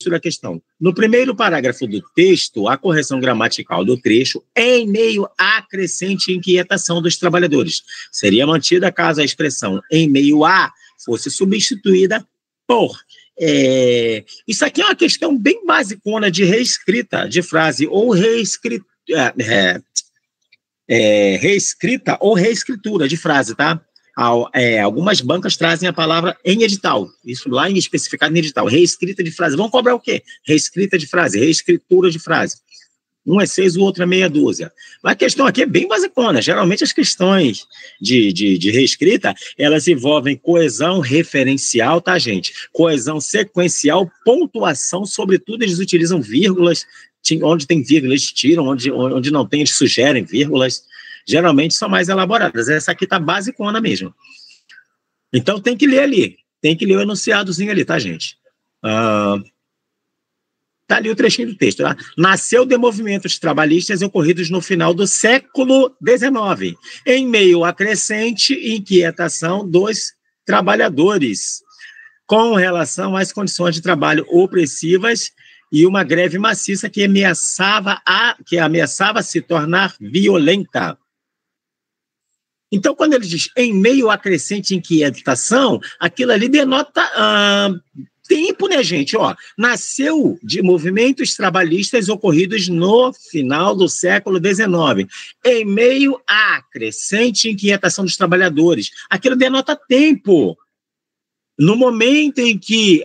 início da questão. No primeiro parágrafo do texto, a correção gramatical do trecho, em meio à crescente inquietação dos trabalhadores, seria mantida caso a expressão em meio a fosse substituída por. Isso aqui é uma questão bem basicona de reescrita de frase ou reescrita ou reescritura de frase, tá? Algumas bancas trazem a palavra em edital, isso lá em especificado em edital, reescrita de frase. Vão cobrar o quê? Reescrita de frase, reescritura de frase. Um é 6, o outro é meia dúzia. Mas a questão aqui é bem basicona. Geralmente as questões de reescrita, elas envolvem coesão referencial, tá, gente? Coesão sequencial, pontuação, sobretudo eles utilizam vírgulas, onde tem vírgula eles tiram, onde não tem eles sugerem vírgulas. Geralmente são mais elaboradas. Essa aqui tá basicona mesmo. Então tem que ler ali, tem que ler o enunciadozinho ali, tá, gente? Está ali o trechinho do texto. Tá? Nasceu de movimentos trabalhistas ocorridos no final do século XIX, em meio à crescente inquietação dos trabalhadores com relação às condições de trabalho opressivas e uma greve maciça que ameaçava se tornar violenta. Então, quando ele diz em meio à crescente inquietação, aquilo ali denota tempo, né, gente? Nasceu de movimentos trabalhistas ocorridos no final do século XIX, em meio à crescente inquietação dos trabalhadores. Aquilo denota tempo. No momento em que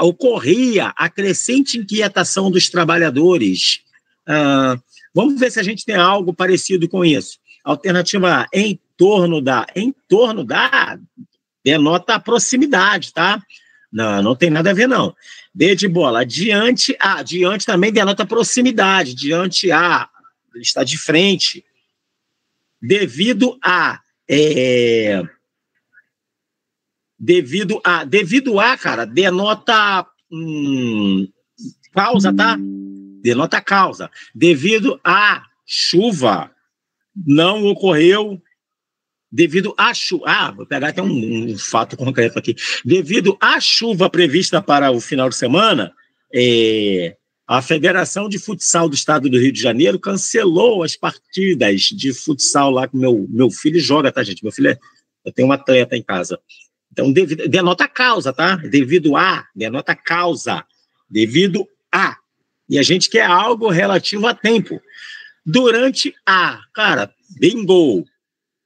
ocorria a crescente inquietação dos trabalhadores. Vamos ver se a gente tem algo parecido com isso. Alternativa A, em torno da, denota a proximidade, tá? Não tem nada a ver, não. D de bola, diante também denota proximidade, diante a, está de frente. Devido a, cara, denota causa, tá? Denota causa. Devido a chuva, não ocorreu. Devido à chuva, vou pegar até um fato concreto aqui. Devido à chuva prevista para o final de semana, a Federação de Futsal do Estado do Rio de Janeiro cancelou as partidas de futsal lá que meu filho joga, tá, gente? Eu tenho um atleta em casa. Então, denota a causa, tá? Devido a, denota a causa. Devido a. E a gente quer algo relativo a tempo. Durante a, cara, bingo!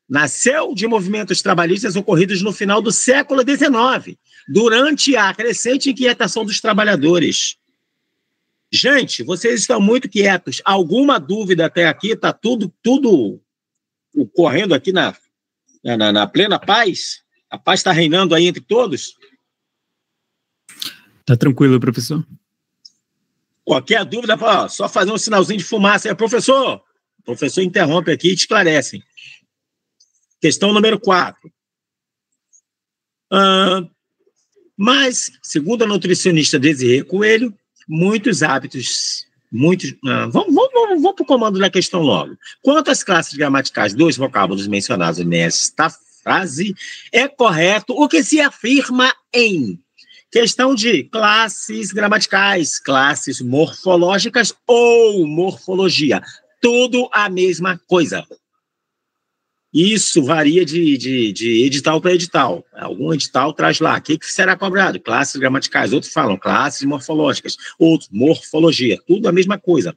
Nasceu de movimentos trabalhistas ocorridos no final do século XIX, durante a crescente inquietação dos trabalhadores. Gente, vocês estão muito quietos. Alguma dúvida até aqui? Está tudo correndo aqui na plena paz? A paz está reinando aí entre todos? Está tranquilo, professor. Qualquer dúvida, só fazer um sinalzinho de fumaça aí. Professor, o professor interrompe aqui e te esclarece. Questão número 4. Mas, segundo a nutricionista Desirê Coelho, muitos hábitos, vamos para o comando da questão logo. Quanto às classes gramaticais dos vocábulos mencionados nesta frase, é correto o que se afirma em questão de classes gramaticais, classes morfológicas ou morfologia. Tudo a mesma coisa. Isso varia de edital para edital. Algum edital traz lá, o que será cobrado? Classes gramaticais. Outros falam classes morfológicas. Outros, morfologia. Tudo a mesma coisa.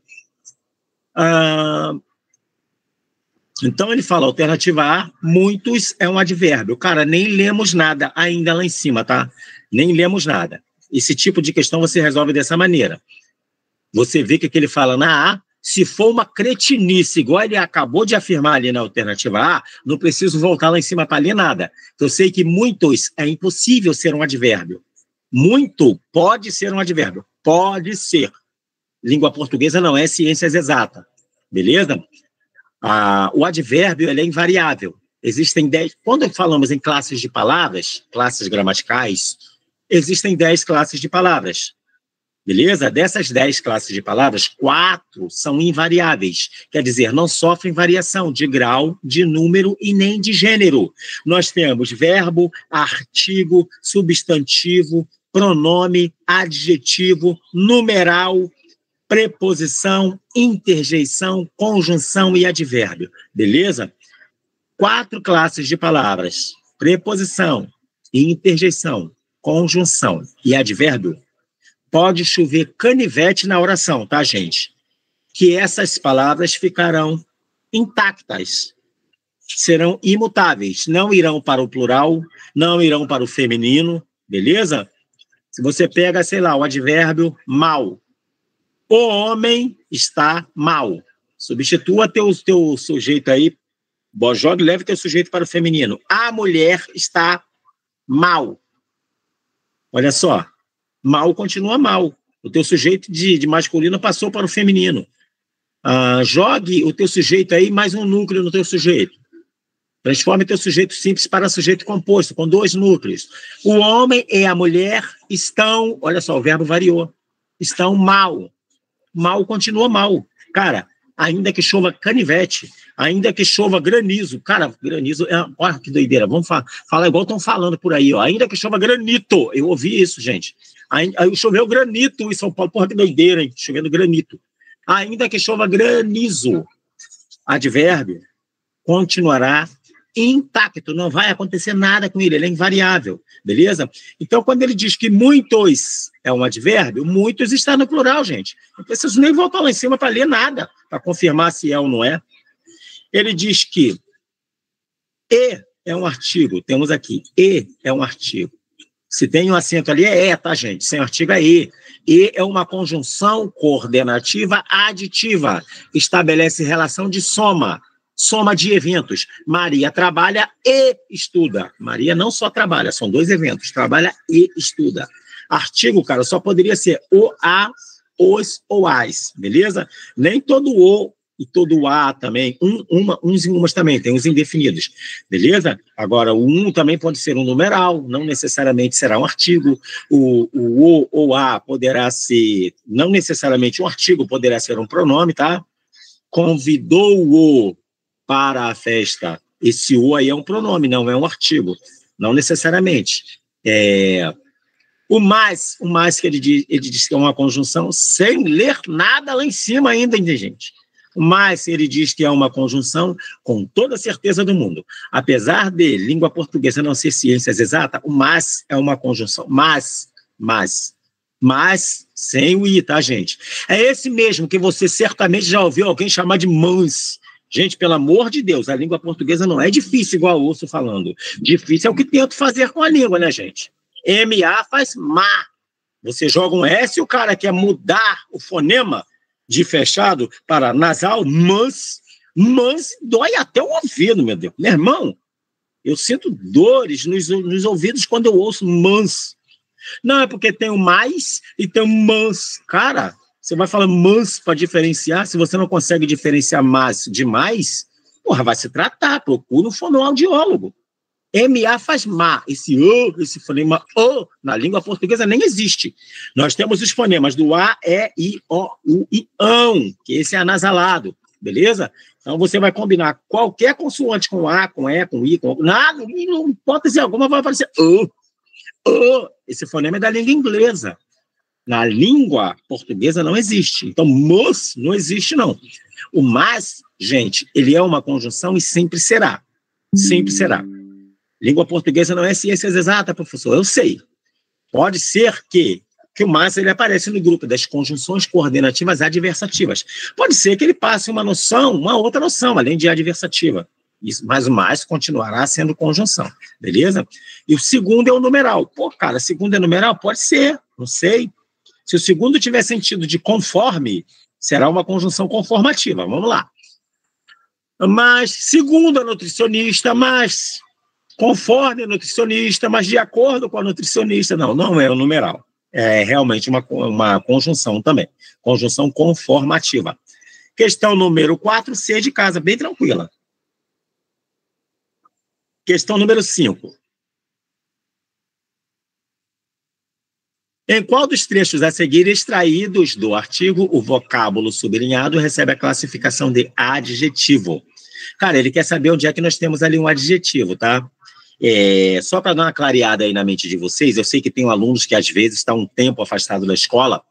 Então, ele fala, alternativa A, muitos é um advérbio. Cara, nem lemos nada ainda lá em cima, tá? Nem lemos nada. Esse tipo de questão você resolve dessa maneira. Você vê que ele fala na A, se for uma cretinice, igual ele acabou de afirmar ali na alternativa A, não preciso voltar lá em cima para ler nada. Eu sei que muitos é impossível ser um advérbio. Muito pode ser um advérbio. Pode ser. Língua portuguesa não é ciências exatas. Beleza? O advérbio ele é invariável. Existem 10... Quando falamos em classes de palavras, classes gramaticais, existem 10 classes de palavras. Beleza? Dessas 10 classes de palavras, 4 são invariáveis. Quer dizer, não sofrem variação de grau, de número e nem de gênero. Nós temos verbo, artigo, substantivo, pronome, adjetivo, numeral, preposição, interjeição, conjunção e advérbio. Beleza? 4 classes de palavras: preposição, interjeição, conjunção e advérbio. Pode chover canivete na oração, tá, gente? Que essas palavras ficarão intactas, serão imutáveis, não irão para o plural, não irão para o feminino, beleza? Se você pega, sei lá, o advérbio mal, o homem está mal. Substitua teu sujeito aí, jogue e leve teu sujeito para o feminino. A mulher está mal. Olha só, mal continua mal. O teu sujeito de masculino passou para o feminino. Jogue o teu sujeito aí, mais um núcleo no teu sujeito. Transforme teu sujeito simples para sujeito composto, com 2 núcleos. O homem e a mulher estão, olha só, o verbo variou, estão mal. Mal continua mal. Cara, ainda que chova canivete, ainda que chova granizo. Cara, granizo, olha que doideira. Vamos falar igual estão falando por aí, ó. Ainda que chova granito. Eu ouvi isso, gente. Aí choveu granito em São Paulo. Porra, que doideira, hein? Chovendo granito. Ainda que chova granizo. Advérbio continuará intacto, não vai acontecer nada com ele é invariável, beleza? Então, quando ele diz que muitos é um advérbio, muitos está no plural, gente. Não preciso nem voltar lá em cima para ler nada, para confirmar se é ou não é. Ele diz que e é um artigo, temos aqui, e é um artigo. Se tem um acento ali, é, tá, gente? Sem artigo é e. E é uma conjunção coordenativa aditiva, estabelece relação de soma de eventos. Maria trabalha e estuda. Maria não só trabalha, são 2 eventos, trabalha e estuda. Artigo, cara, só poderia ser o, a, os ou as, beleza? Nem todo o e todo o a também, uns e umas também, tem os indefinidos, beleza? Agora, o também pode ser um numeral, não necessariamente será um artigo, o ou a poderá ser, não necessariamente um artigo, poderá ser um pronome, tá? Convidou-o para a festa. Esse o aí é um pronome, não é um artigo. Não necessariamente. O mais que ele diz que é uma conjunção, sem ler nada lá em cima ainda, gente. O mais ele diz que é uma conjunção com toda a certeza do mundo. Apesar de língua portuguesa não ser ciências exatas, o mas é uma conjunção. Mas, sem o i, tá, gente? É esse mesmo que você certamente já ouviu alguém chamar de mans. Gente, pelo amor de Deus, a língua portuguesa não é difícil, igual eu ouço falando. Difícil é o que tento fazer com a língua, né, gente? M-A faz má. Você joga um S e o cara quer mudar o fonema de fechado para nasal, mans dói até o ouvido, meu Deus. Meu irmão, eu sinto dores nos ouvidos quando eu ouço mans. Não, é porque tem o mais e tem o mans. Cara, você vai falar mans para diferenciar, se você não consegue diferenciar mais de mais, porra, vai se tratar, procura um fonoaudiólogo. M-A faz má, esse fonema O, na língua portuguesa nem existe. Nós temos os fonemas do A, E, I, O, U e ão, que esse é anasalado, beleza? Então você vai combinar qualquer consoante com A, com E, com I, com nada, em hipótese alguma vai aparecer O. Esse fonema é da língua inglesa. Na língua portuguesa não existe. Então, mos não existe, não. O mas, gente, ele é uma conjunção e sempre será. Sempre será. Língua portuguesa não é ciências exatas, professor. Eu sei. Pode ser que o mas ele aparece no grupo das conjunções coordenativas adversativas. Pode ser que ele passe uma outra noção, além de adversativa. Isso, mas o mais continuará sendo conjunção, beleza? E o segundo é o numeral. Pô, cara, segundo é numeral? Pode ser, não sei. Se o segundo tiver sentido de conforme, será uma conjunção conformativa. Vamos lá. Mas, segundo a nutricionista, mas conforme a nutricionista, mas de acordo com a nutricionista. Não é o numeral. É realmente uma conjunção também. Conjunção conformativa. Questão número 4, C de casa, bem tranquila. Questão número 5. Em qual dos trechos a seguir extraídos do artigo o vocábulo sublinhado recebe a classificação de adjetivo? Cara, ele quer saber onde é que nós temos ali um adjetivo, tá? Só para dar uma clareada aí na mente de vocês, eu sei que tem alunos que às vezes estão um tempo afastado da escola,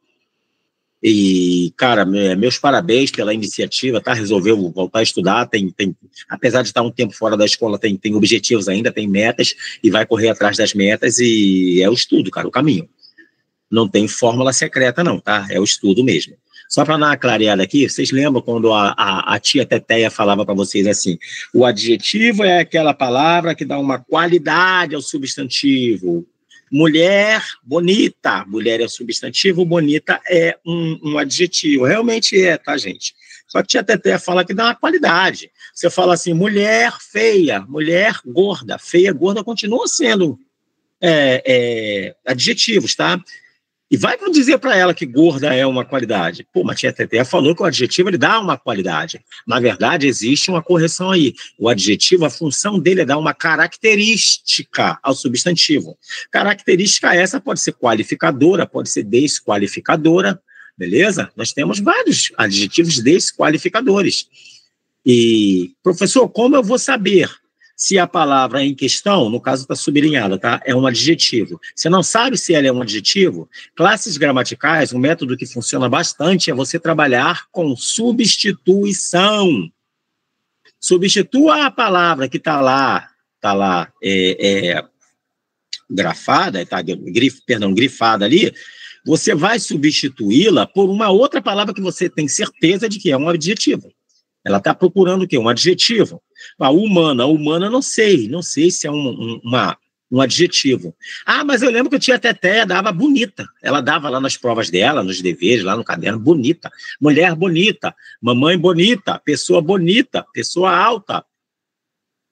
e, cara, meus parabéns pela iniciativa, tá? Resolveu voltar a estudar, apesar de estar um tempo fora da escola, tem objetivos ainda, tem metas, e vai correr atrás das metas, e é o estudo, cara, o caminho. Não tem fórmula secreta, não, tá? É o estudo mesmo. Só para dar uma clareada aqui, vocês lembram quando a tia Teteia falava para vocês assim, o adjetivo é aquela palavra que dá uma qualidade ao substantivo. Mulher, bonita. Mulher é o substantivo, bonita é um adjetivo. Realmente é, tá, gente? Só que tia Teteia fala que dá uma qualidade. Você fala assim, mulher feia, mulher gorda. Feia, gorda continuam sendo adjetivos, tá? E vai dizer para ela que gorda é uma qualidade. Pô, mas a tia Teteia falou que o adjetivo ele dá uma qualidade. Na verdade, existe uma correção aí. O adjetivo, a função dele é dar uma característica ao substantivo. Característica essa pode ser qualificadora, pode ser desqualificadora, beleza? Nós temos vários adjetivos desqualificadores. E, professor, como eu vou saber se a palavra em questão, no caso está sublinhada, tá? É um adjetivo. Você não sabe se ela é um adjetivo? Classes gramaticais, um método que funciona bastante é você trabalhar com substituição. Substitua a palavra que está lá grafada, grifada ali, você vai substituí-la por uma outra palavra que você tem certeza de que é um adjetivo. Ela está procurando o quê? Um adjetivo. A humana não sei se é um adjetivo. Ah, mas eu lembro que a tia Teteia dava bonita. Ela dava lá nas provas dela, nos deveres, lá no caderno, bonita. Mulher bonita, mamãe bonita, pessoa alta.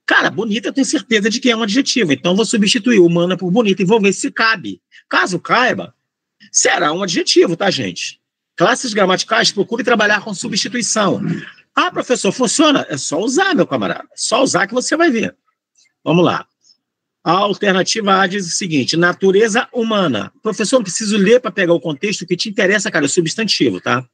Cara, bonita eu tenho certeza de que é um adjetivo. Então, eu vou substituir humana por bonita e vou ver se cabe. Caso caiba, será um adjetivo, tá, gente? Classes gramaticais, procure trabalhar com substituição. Ah, professor, funciona? É só usar, meu camarada. É só usar que você vai ver. Vamos lá. A alternativa A diz o seguinte, natureza humana. Professor, não preciso ler para pegar o contexto. O que te interessa, cara, é o substantivo, tá? O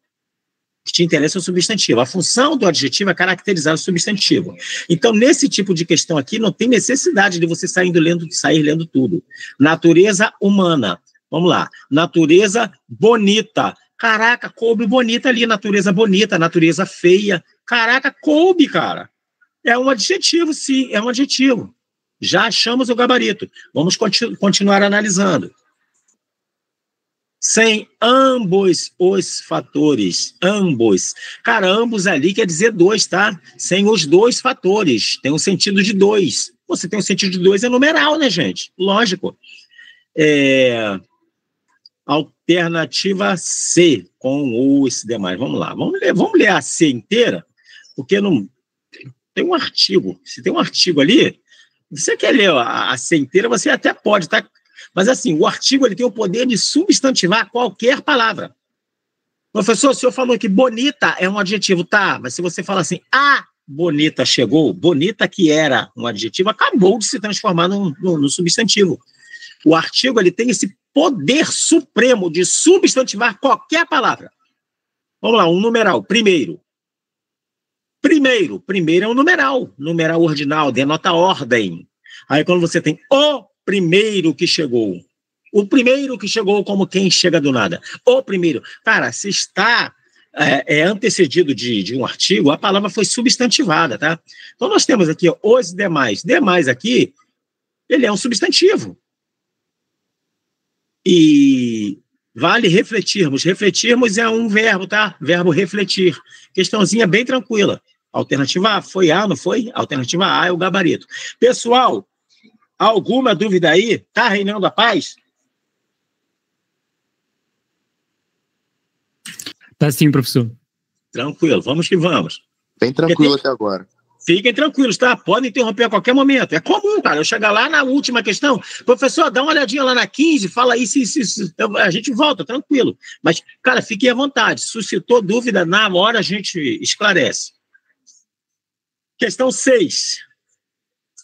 que te interessa é o substantivo. A função do adjetivo é caracterizar o substantivo. Então, nesse tipo de questão aqui, não tem necessidade de você sair lendo tudo. Natureza humana. Vamos lá. Natureza bonita. Caraca, coube bonita ali, natureza bonita, natureza feia. Caraca, coube, cara. É um adjetivo, sim, é um adjetivo. Já achamos o gabarito. Vamos continuar analisando. Sem ambos os fatores. Ambos. Cara, ambos ali quer dizer dois, tá? Sem os dois fatores. Tem um sentido de dois. Você tem um sentido de dois, é numeral, né, gente? Lógico. Alternativa C, com os demais. Vamos lá, vamos ler a C inteira, porque não tem um artigo. Se tem um artigo ali, você quer ler a C inteira, você até pode, tá? Mas assim, o artigo ele tem o poder de substantivar qualquer palavra. Professor, o senhor falou que bonita é um adjetivo, tá? Mas se você falar assim, bonita chegou, bonita que era um adjetivo, acabou de se transformar no substantivo. O artigo ele tem esse poder supremo de substantivar qualquer palavra. Vamos lá, um numeral. Primeiro é um numeral. Numeral ordinal, denota ordem. Aí quando você tem o primeiro que chegou. O primeiro que chegou como quem chega do nada. O primeiro. Cara, se está antecedido de um artigo, a palavra foi substantivada, tá? Então nós temos aqui os demais. Demais aqui, ele é um substantivo. E vale refletirmos. Refletirmos é um verbo, tá? Verbo refletir. Questãozinha bem tranquila. Alternativa A foi A, não foi? Alternativa A é o gabarito. Pessoal, alguma dúvida aí? Tá reinando a paz? Tá sim, professor. Tranquilo, vamos que vamos. Bem tranquilo até agora. Fiquem tranquilos, tá? Podem interromper a qualquer momento. É comum, cara. Eu chegar lá na última questão, professor, dá uma olhadinha lá na 15, fala aí se a gente volta, tranquilo. Mas, cara, fiquem à vontade. Suscitou dúvida, na hora a gente esclarece. Questão 6.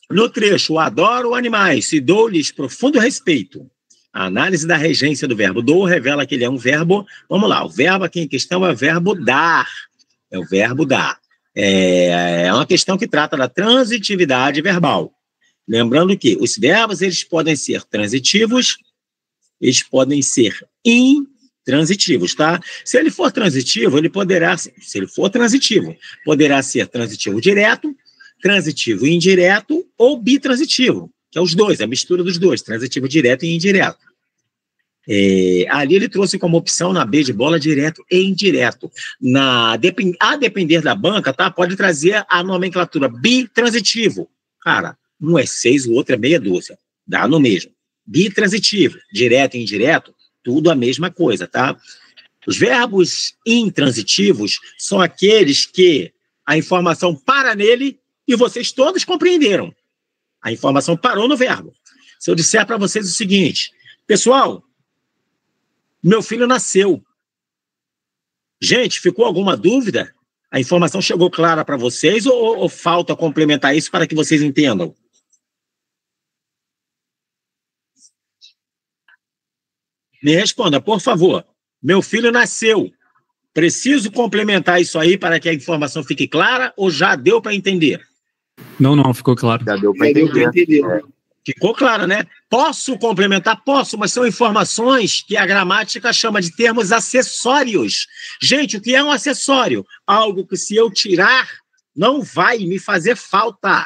No trecho, adoro animais e dou-lhes profundo respeito. A análise da regência do verbo dou revela que ele é um verbo. Vamos lá, o verbo aqui em questão é o verbo dar. É o verbo dar. É uma questão que trata da transitividade verbal. Lembrando que os verbos, eles podem ser transitivos, eles podem ser intransitivos, tá? Se ele for transitivo, poderá ser transitivo direto, transitivo indireto ou bitransitivo, que é os dois, a mistura dos dois, transitivo direto e indireto. Ali ele trouxe como opção na B de bola direto e indireto. A depender da banca, tá? Pode trazer a nomenclatura bitransitivo. Cara, um é 6, o outro é meia dúzia. Dá no mesmo. Bitransitivo, direto e indireto, tudo a mesma coisa, tá? Os verbos intransitivos são aqueles que a informação para nele e vocês todos compreenderam. A informação parou no verbo. Se eu disser para vocês o seguinte, pessoal, meu filho nasceu. Gente, ficou alguma dúvida? A informação chegou clara para vocês ou falta complementar isso para que vocês entendam? Me responda, por favor. Meu filho nasceu. Preciso complementar isso aí para que a informação fique clara ou já deu para entender? Não, ficou claro. Já deu para entender. Ficou claro, né? Posso complementar? Posso, mas são informações que a gramática chama de termos acessórios. Gente, o que é um acessório? Algo que se eu tirar, não vai me fazer falta.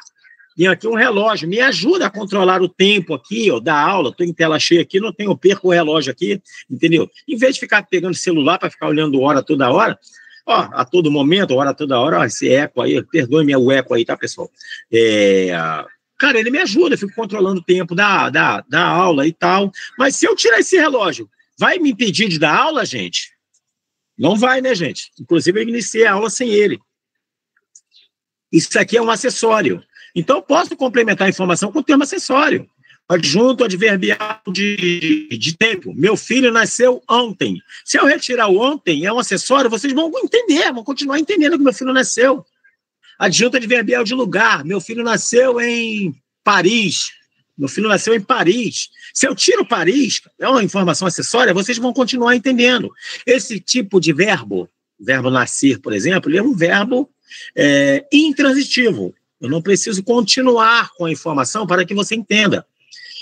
Tenho aqui um relógio, me ajuda a controlar o tempo aqui, ó, da aula, estou em tela cheia aqui, não tenho, perco o relógio aqui, entendeu? Em vez de ficar pegando celular para ficar olhando hora toda hora, ó, a todo momento, hora toda hora, ó, esse eco aí, perdoe-me o eco aí, tá, pessoal? Cara, ele me ajuda, eu fico controlando o tempo da aula e tal, mas se eu tirar esse relógio, vai me impedir de dar aula, gente? Não vai, né, gente? Inclusive, eu iniciei a aula sem ele. Isso aqui é um acessório. Então, posso complementar a informação com o termo acessório. Adjunto adverbial de tempo. Meu filho nasceu ontem. Se eu retirar o ontem, é um acessório, vocês vão entender, vão continuar entendendo que meu filho nasceu. Adjunto adverbial de lugar. Meu filho nasceu em Paris. Meu filho nasceu em Paris. Se eu tiro Paris, é uma informação acessória, vocês vão continuar entendendo. Esse tipo de verbo, o verbo nascer, por exemplo, ele é um verbo intransitivo. Eu não preciso continuar com a informação para que você entenda.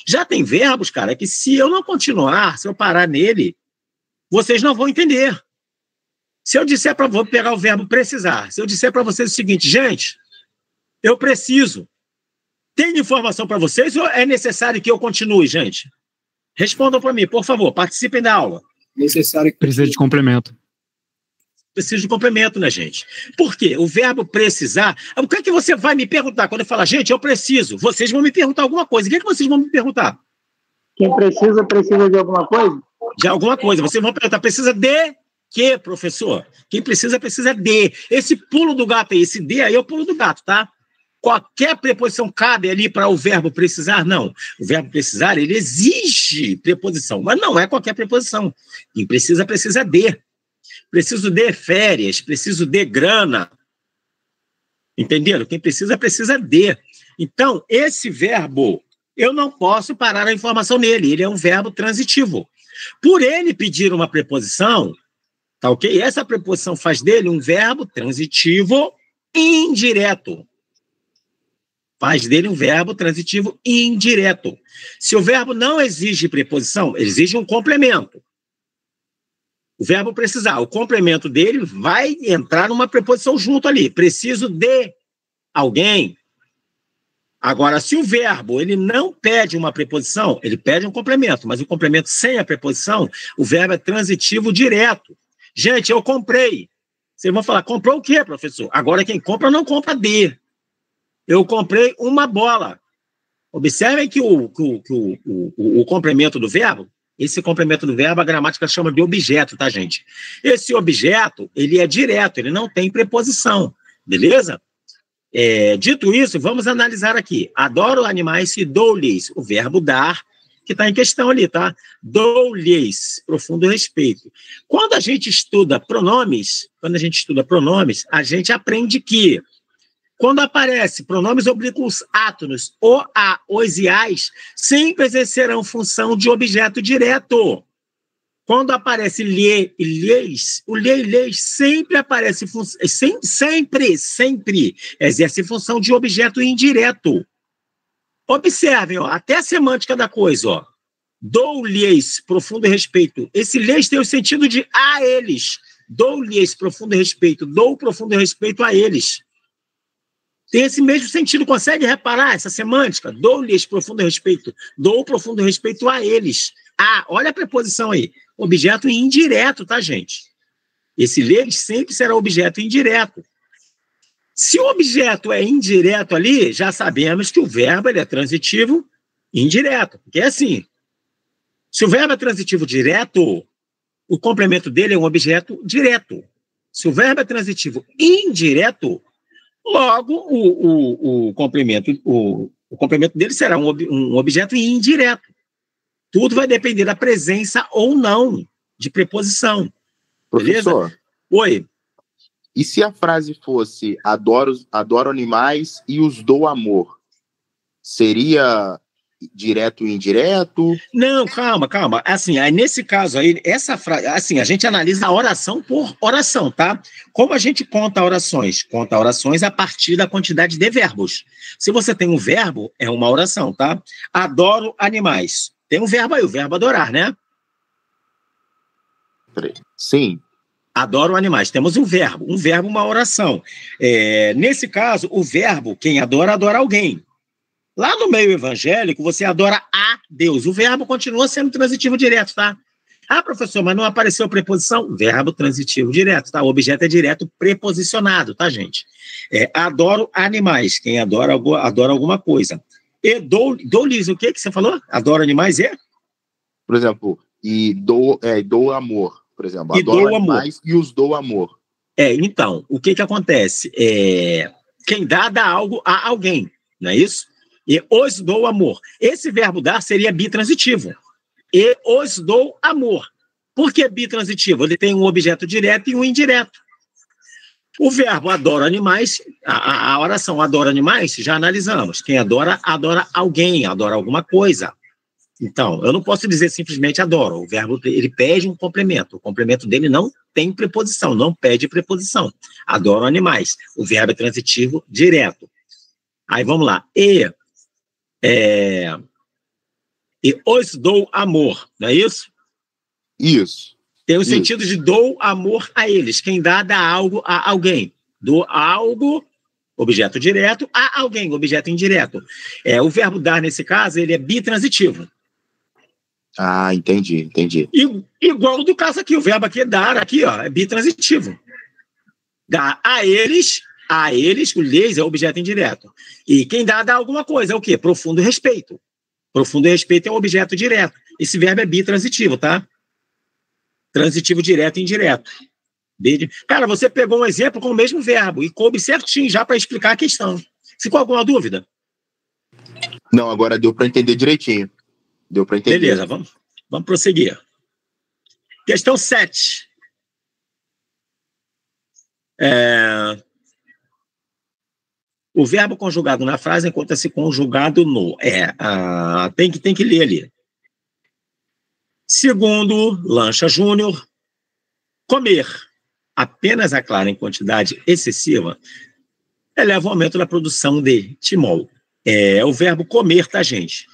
Já tem verbos, cara, que se eu não continuar, se eu parar nele, vocês não vão entender. Se eu disser para vou pegar o verbo precisar, se eu disser para vocês o seguinte, gente, eu preciso. Tem informação para vocês ou é necessário que eu continue, gente? Respondam para mim, por favor, participem da aula. Necessário que precisa de complemento. Precisa de complemento, né, gente? Por quê? O verbo precisar... O que é que você vai me perguntar quando eu falar, gente, eu preciso? Vocês vão me perguntar alguma coisa. O que é que vocês vão me perguntar? Quem precisa de alguma coisa? De alguma coisa. Vocês vão perguntar, precisa de quê, professor? Quem precisa de. Esse pulo do gato aí, esse de aí é o pulo do gato, tá? Qualquer preposição cabe ali para o verbo precisar? Não. O verbo precisar, ele exige preposição, mas não é qualquer preposição. Quem precisa de. Preciso de férias, preciso de grana. Entenderam? Quem precisa de. Então, esse verbo, eu não posso parar a informação nele. Ele é um verbo transitivo. Por ele pedir uma preposição, tá ok? Essa preposição faz dele um verbo transitivo indireto. Faz dele um verbo transitivo indireto. Se o verbo não exige preposição, ele exige um complemento. O verbo precisar, o complemento dele vai entrar numa preposição junto ali. Preciso de alguém. Agora, se o verbo ele não pede uma preposição, ele pede um complemento, mas o complemento sem a preposição, o verbo é transitivo direto. Gente, eu comprei. Vocês vão falar, comprou o quê, professor? Agora quem compra não compra de. Eu comprei uma bola. Observem que o complemento do verbo, esse complemento do verbo, a gramática chama de objeto, tá, gente? Esse objeto, ele é direto, ele não tem preposição, beleza? Dito isso, vamos analisar aqui. Adoro animais e dou-lhes, o verbo dar, que está em questão ali, tá? Dou-lhes, profundo respeito. Quando a gente estuda pronomes, a gente aprende que quando aparece pronomes oblíquos átonos, o, a, os e as, sempre exercerão função de objeto direto. Quando aparece lhe e lhes, o lhe e lhes sempre aparece, sempre exerce função de objeto indireto. Observem, ó, até a semântica da coisa, ó. Dou-lhes profundo respeito. Esse lhes tem o sentido de a eles. Dou-lhes profundo respeito. Dou profundo respeito a eles. Tem esse mesmo sentido. Consegue reparar essa semântica? Dou-lhes profundo respeito. Dou profundo respeito a eles. Ah, olha a preposição aí. Objeto indireto, tá, gente? Esse lhes sempre será objeto indireto. Se o objeto é indireto ali, já sabemos que o verbo ele é transitivo indireto. Porque é assim. Se o verbo é transitivo direto, o complemento dele é um objeto direto. Se o verbo é transitivo indireto, logo o complemento dele será um objeto indireto. Tudo vai depender da presença ou não de preposição. Professor, beleza? Oi. E se a frase fosse adoro animais e os dou amor? Seria direto e indireto? Não, calma. Assim, aí nesse caso aí, essa frase, assim, a gente analisa a oração por oração, tá? Como a gente conta orações? Conta orações a partir da quantidade de verbos. Se você tem um verbo, é uma oração, tá? Adoro animais. Tem um verbo aí, o verbo adorar, né? Sim. Adoro animais. Temos um verbo, uma oração. Nesse caso, o verbo, quem adora, adora alguém. Lá no meio evangélico, você adora a Deus. O verbo continua sendo transitivo direto, tá? Ah, professor, mas não apareceu preposição? Verbo transitivo direto, tá? O objeto é direto preposicionado, tá, gente? Adoro animais. Quem adora, adora alguma coisa. E dou-lhes o que você falou? Adoro animais e? Por exemplo, e dou amor. Por exemplo, e adoro dou animais amor. E os dou amor. Então, o que acontece? Quem dá algo a alguém, não é isso? E os dou amor. Esse verbo dar seria bitransitivo. E os dou amor. Por que bitransitivo? Ele tem um objeto direto e um indireto. O verbo adoro animais, a oração adoro animais, já analisamos. Quem adora, adora alguém, adora alguma coisa. Então, eu não posso dizer simplesmente adoro. O verbo, ele pede um complemento. O complemento dele não tem preposição, não pede preposição. Adoro animais. O verbo é transitivo direto. Aí, vamos lá. E os dou amor, não é isso? Isso. Tem o sentido de dou amor a eles. Quem dá algo a alguém. Dou algo, objeto direto, a alguém, objeto indireto. O verbo dar, nesse caso, ele é bitransitivo. Ah, entendi. Igual do caso aqui, o verbo aqui é dar, aqui, ó, é bitransitivo. Dá a eles, o lhes é objeto indireto. E quem dá alguma coisa, é o quê? Profundo respeito. Profundo respeito é um objeto direto. Esse verbo é bitransitivo, tá? Transitivo direto e indireto. Cara, você pegou um exemplo com o mesmo verbo e coube certinho já para explicar a questão. Ficou alguma dúvida? Não, agora deu para entender direitinho. Deu para entender. Beleza, vamos prosseguir. Questão 7. O verbo conjugado na frase encontra-se conjugado no. Tem que ler ali. Segundo Lancha Júnior, comer apenas a clara em quantidade excessiva eleva o aumento da produção de timol. O verbo comer, tá, gente?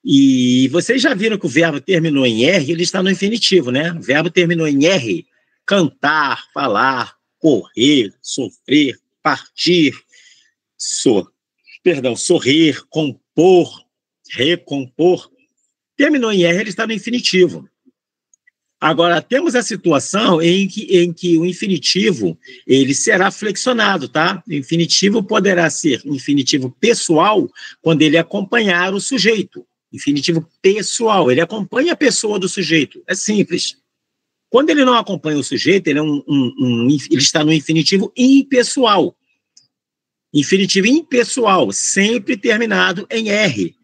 E vocês já viram que o verbo terminou em R, ele está no infinitivo, né? O verbo terminou em R, cantar, falar, correr, sofrer, partir, sorrir, compor, recompor. Terminou em R, ele está no infinitivo. Agora, temos a situação em que o infinitivo ele será flexionado, tá? O infinitivo poderá ser infinitivo pessoal quando ele acompanhar o sujeito. Infinitivo pessoal, ele acompanha a pessoa do sujeito. É simples. Quando ele não acompanha o sujeito, ele está no infinitivo impessoal. Infinitivo impessoal, sempre terminado em R.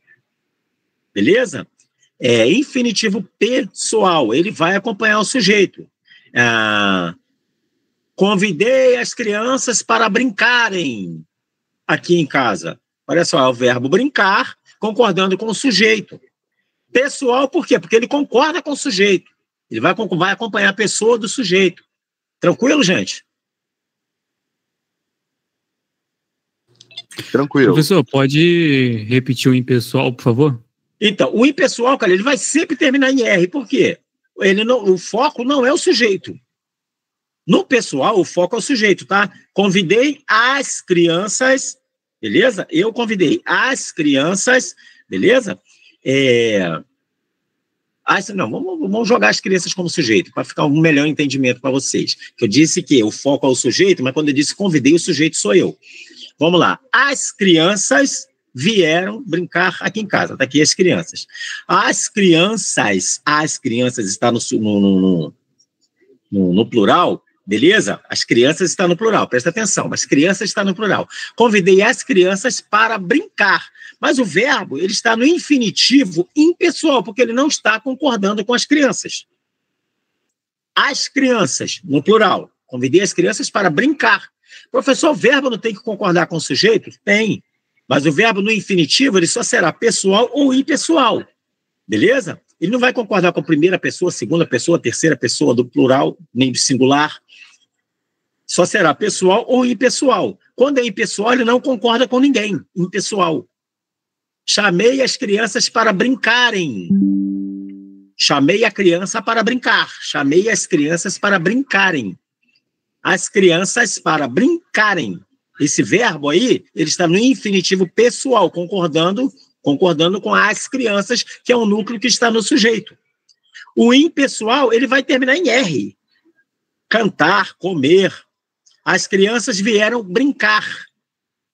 Beleza? Infinitivo pessoal, ele vai acompanhar o sujeito. Convidei as crianças para brincarem aqui em casa. Olha só, é o verbo brincar, concordando com o sujeito. Pessoal, por quê? Porque ele concorda com o sujeito. Ele vai acompanhar a pessoa do sujeito. Tranquilo, gente? Tranquilo. Professor, pode repetir o impessoal, por favor? Então, o impessoal, cara, ele vai sempre terminar em R. Por quê? O foco não é o sujeito. No pessoal, o foco é o sujeito, tá? Convidei as crianças, beleza? Eu convidei as crianças, beleza? Não, vamos jogar as crianças como sujeito, para ficar um melhor entendimento para vocês. Eu disse que o foco é o sujeito, mas quando eu disse convidei, o sujeito sou eu. Vamos lá. As crianças vieram brincar aqui em casa. Está aqui as crianças. As crianças está no plural, beleza? As crianças estão no plural, presta atenção. As crianças estão no plural. Convidei as crianças para brincar. Mas o verbo, ele está no infinitivo impessoal, porque ele não está concordando com as crianças. As crianças, no plural. Convidei as crianças para brincar. Professor, o verbo não tem que concordar com o sujeito? Tem. Mas o verbo no infinitivo, ele só será pessoal ou impessoal. Beleza? Ele não vai concordar com a primeira pessoa, segunda pessoa, terceira pessoa do plural, nem do singular. Só será pessoal ou impessoal. Quando é impessoal, ele não concorda com ninguém. Impessoal. Chamei as crianças para brincarem. Chamei a criança para brincar. Chamei as crianças para brincarem. As crianças para brincarem. Esse verbo aí, ele está no infinitivo pessoal, concordando com as crianças, que é o núcleo que está no sujeito. O impessoal, ele vai terminar em R. Cantar, comer. As crianças vieram brincar.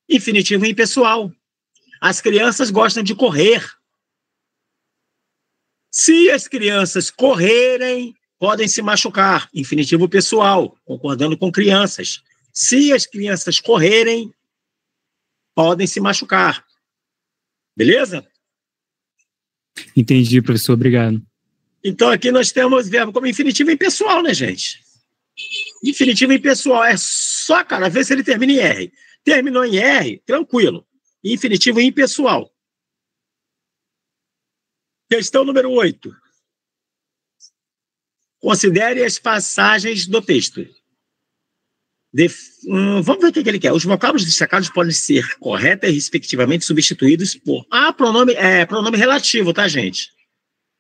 Infinitivo impessoal. As crianças gostam de correr. Se as crianças correrem, podem se machucar. Infinitivo pessoal, concordando com crianças. Se as crianças correrem, podem se machucar. Beleza? Entendi, professor. Obrigado. Então, aqui nós temos verbo como infinitivo impessoal, né, gente? Infinitivo impessoal. É só, cara, ver se ele termina em R. Terminou em R, tranquilo. Infinitivo impessoal. Questão número 8. Considere as passagens do texto. Vamos ver o que ele quer. Os vocábulos destacados podem ser correta e respectivamente substituídos por... pronome relativo, tá, gente?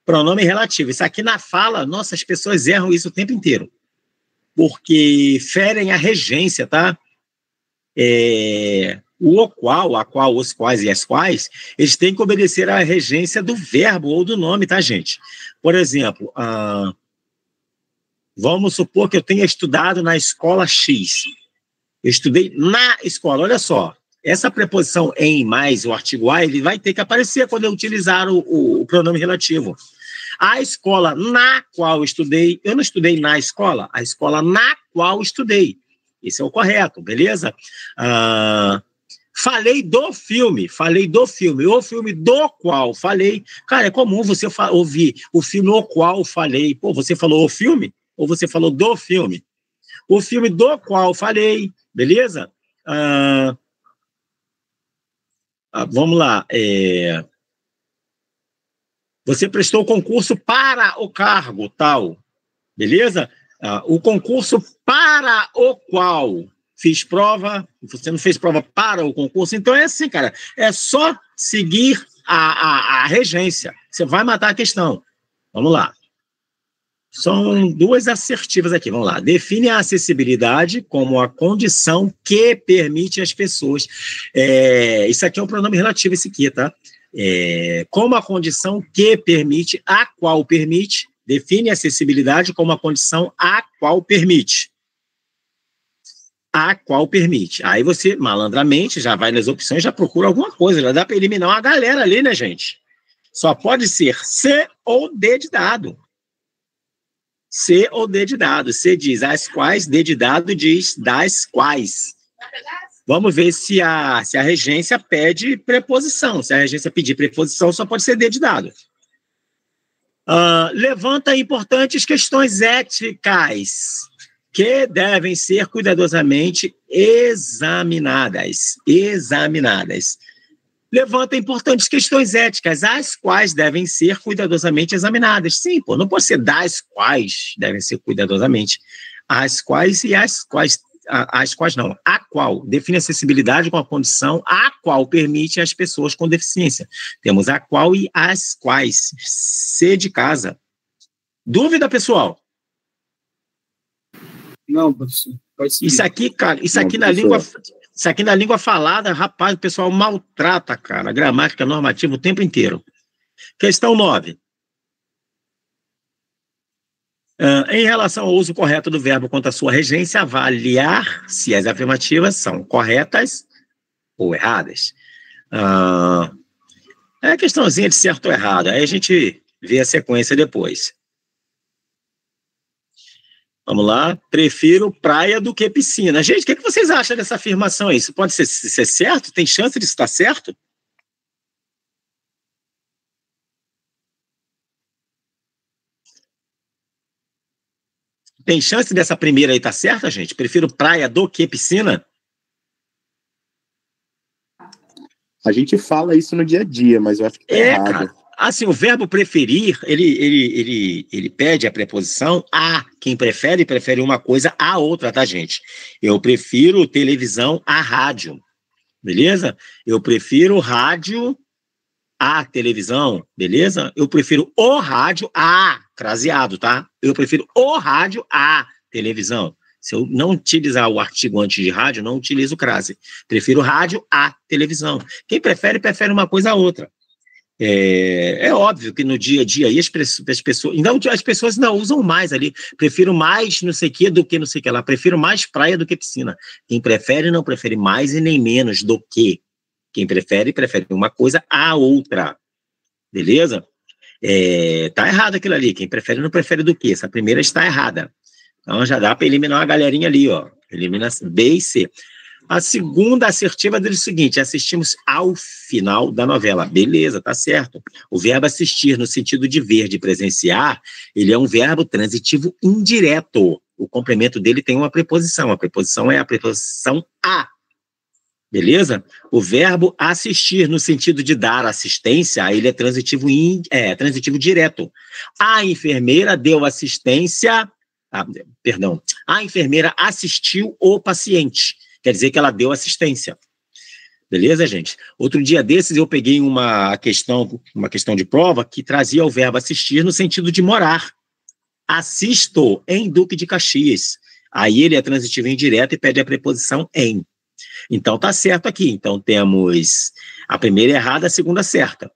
Pronome relativo. Isso aqui na fala, nossa, as pessoas erram isso o tempo inteiro. Porque ferem a regência, tá? O qual, a qual, os quais e as quais, eles têm que obedecer à regência do verbo ou do nome, tá, gente? Por exemplo, vamos supor que eu tenha estudado na escola X. Eu estudei na escola. Olha só, essa preposição em mais o artigo a, ele vai ter que aparecer quando eu utilizar o pronome relativo. A escola na qual eu estudei, eu não estudei na escola, a escola na qual estudei. Esse é o correto, beleza? Falei do filme, o filme do qual falei. Cara, é comum você ouvir o filme o qual falei. Pô, você falou o filme? Ou você falou do filme? O filme do qual falei, beleza? Vamos lá. Você prestou concurso para o cargo, tal, beleza? O concurso para o qual fiz prova, você não fez prova para o concurso, então é assim, cara, é só seguir a regência. Você vai matar a questão. Vamos lá. São duas assertivas aqui, vamos lá. Define a acessibilidade como a condição que permite às pessoas... isso aqui é um pronome relativo, esse aqui, tá? Como a condição que permite, a qual permite, define a acessibilidade como a condição a qual permite. A qual permite. Aí você, malandramente, já vai nas opções, já procura alguma coisa, já dá para eliminar uma galera ali, né, gente? Só pode ser C ou D de dado. C ou D de dado. C diz as quais, D de dado diz das quais. Vamos ver se a regência pede preposição. Se a regência pedir preposição, só pode ser D de dado. Levanta importantes questões éticas que devem ser cuidadosamente examinadas. Levanta importantes questões éticas, as quais devem ser cuidadosamente examinadas. Sim, pô, não pode ser das quais devem ser cuidadosamente. As quais e as quais. as quais não, a qual define acessibilidade com a condição a qual permite às pessoas com deficiência. Temos a qual e as quais. C de casa. Dúvida, pessoal? Não, professor. Isso aqui, cara, isso aqui na língua falada, rapaz, o pessoal maltrata, cara, a gramática normativa o tempo inteiro. Questão 9. Em relação ao uso correto do verbo quanto à sua regência, avaliar se as afirmativas são corretas ou erradas. É questãozinha de certo ou errado, aí a gente vê a sequência depois. Vamos lá, prefiro praia do que piscina. Gente, o que vocês acham dessa afirmação aí? Isso pode ser certo? Tem chance de estar certo? Tem chance dessa primeira aí estar certa, gente? Prefiro praia do que piscina? A gente fala isso no dia a dia, mas eu acho que tá errado. Cara. Assim, o verbo preferir, ele pede a preposição a. Quem prefere uma coisa a outra, tá, gente? Eu prefiro televisão a rádio, beleza? Eu prefiro rádio a televisão, beleza? Eu prefiro o rádio a, craseado, tá? Eu prefiro o rádio a televisão. Se eu não utilizar o artigo antes de rádio, não utilizo o crase. Prefiro rádio a televisão. Quem prefere uma coisa a outra. É óbvio que no dia a dia aí as pessoas, não, as pessoas não usam mais ali, prefiro mais não sei o que do que não sei o que lá, prefiro mais praia do que piscina. Quem prefere não prefere mais e nem menos do que. Quem prefere uma coisa a outra, beleza? Tá errado aquilo ali, quem prefere não prefere do que, essa primeira está errada. Então já dá para eliminar uma galerinha ali, ó, elimina B e C. A segunda assertiva diz o seguinte: assistimos ao final da novela. Beleza, tá certo. O verbo assistir, no sentido de ver, de presenciar, ele é um verbo transitivo indireto. O complemento dele tem uma preposição. A preposição é a preposição a. Beleza? O verbo assistir, no sentido de dar assistência, ele é transitivo direto. A enfermeira deu assistência... a enfermeira assistiu o paciente. Quer dizer que ela deu assistência. Beleza, gente? Outro dia desses eu peguei uma questão de prova que trazia o verbo assistir no sentido de morar. Assisto em Duque de Caxias. Aí ele é transitivo indireto e pede a preposição em. Então tá certo aqui. Então temos a primeira errada, a segunda certa.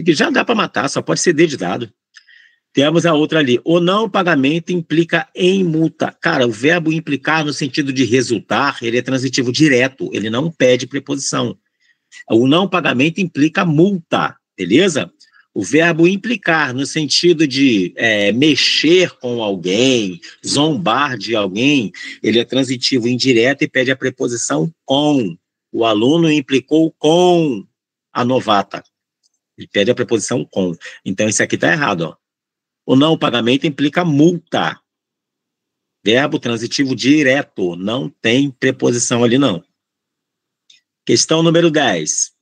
Já dá para matar, só pode ser D de dado. Temos a outra ali. O não pagamento implica em multa. Cara, o verbo implicar no sentido de resultar, ele é transitivo direto, ele não pede preposição. O não pagamento implica multa, beleza? O verbo implicar no sentido de mexer com alguém, zombar de alguém, ele é transitivo indireto e pede a preposição com. O aluno implicou com a novata. Ele pede a preposição com. Então, isso aqui está errado, ó. O não pagamento implica multa. Verbo transitivo direto. Não tem preposição ali, não. Questão número 10.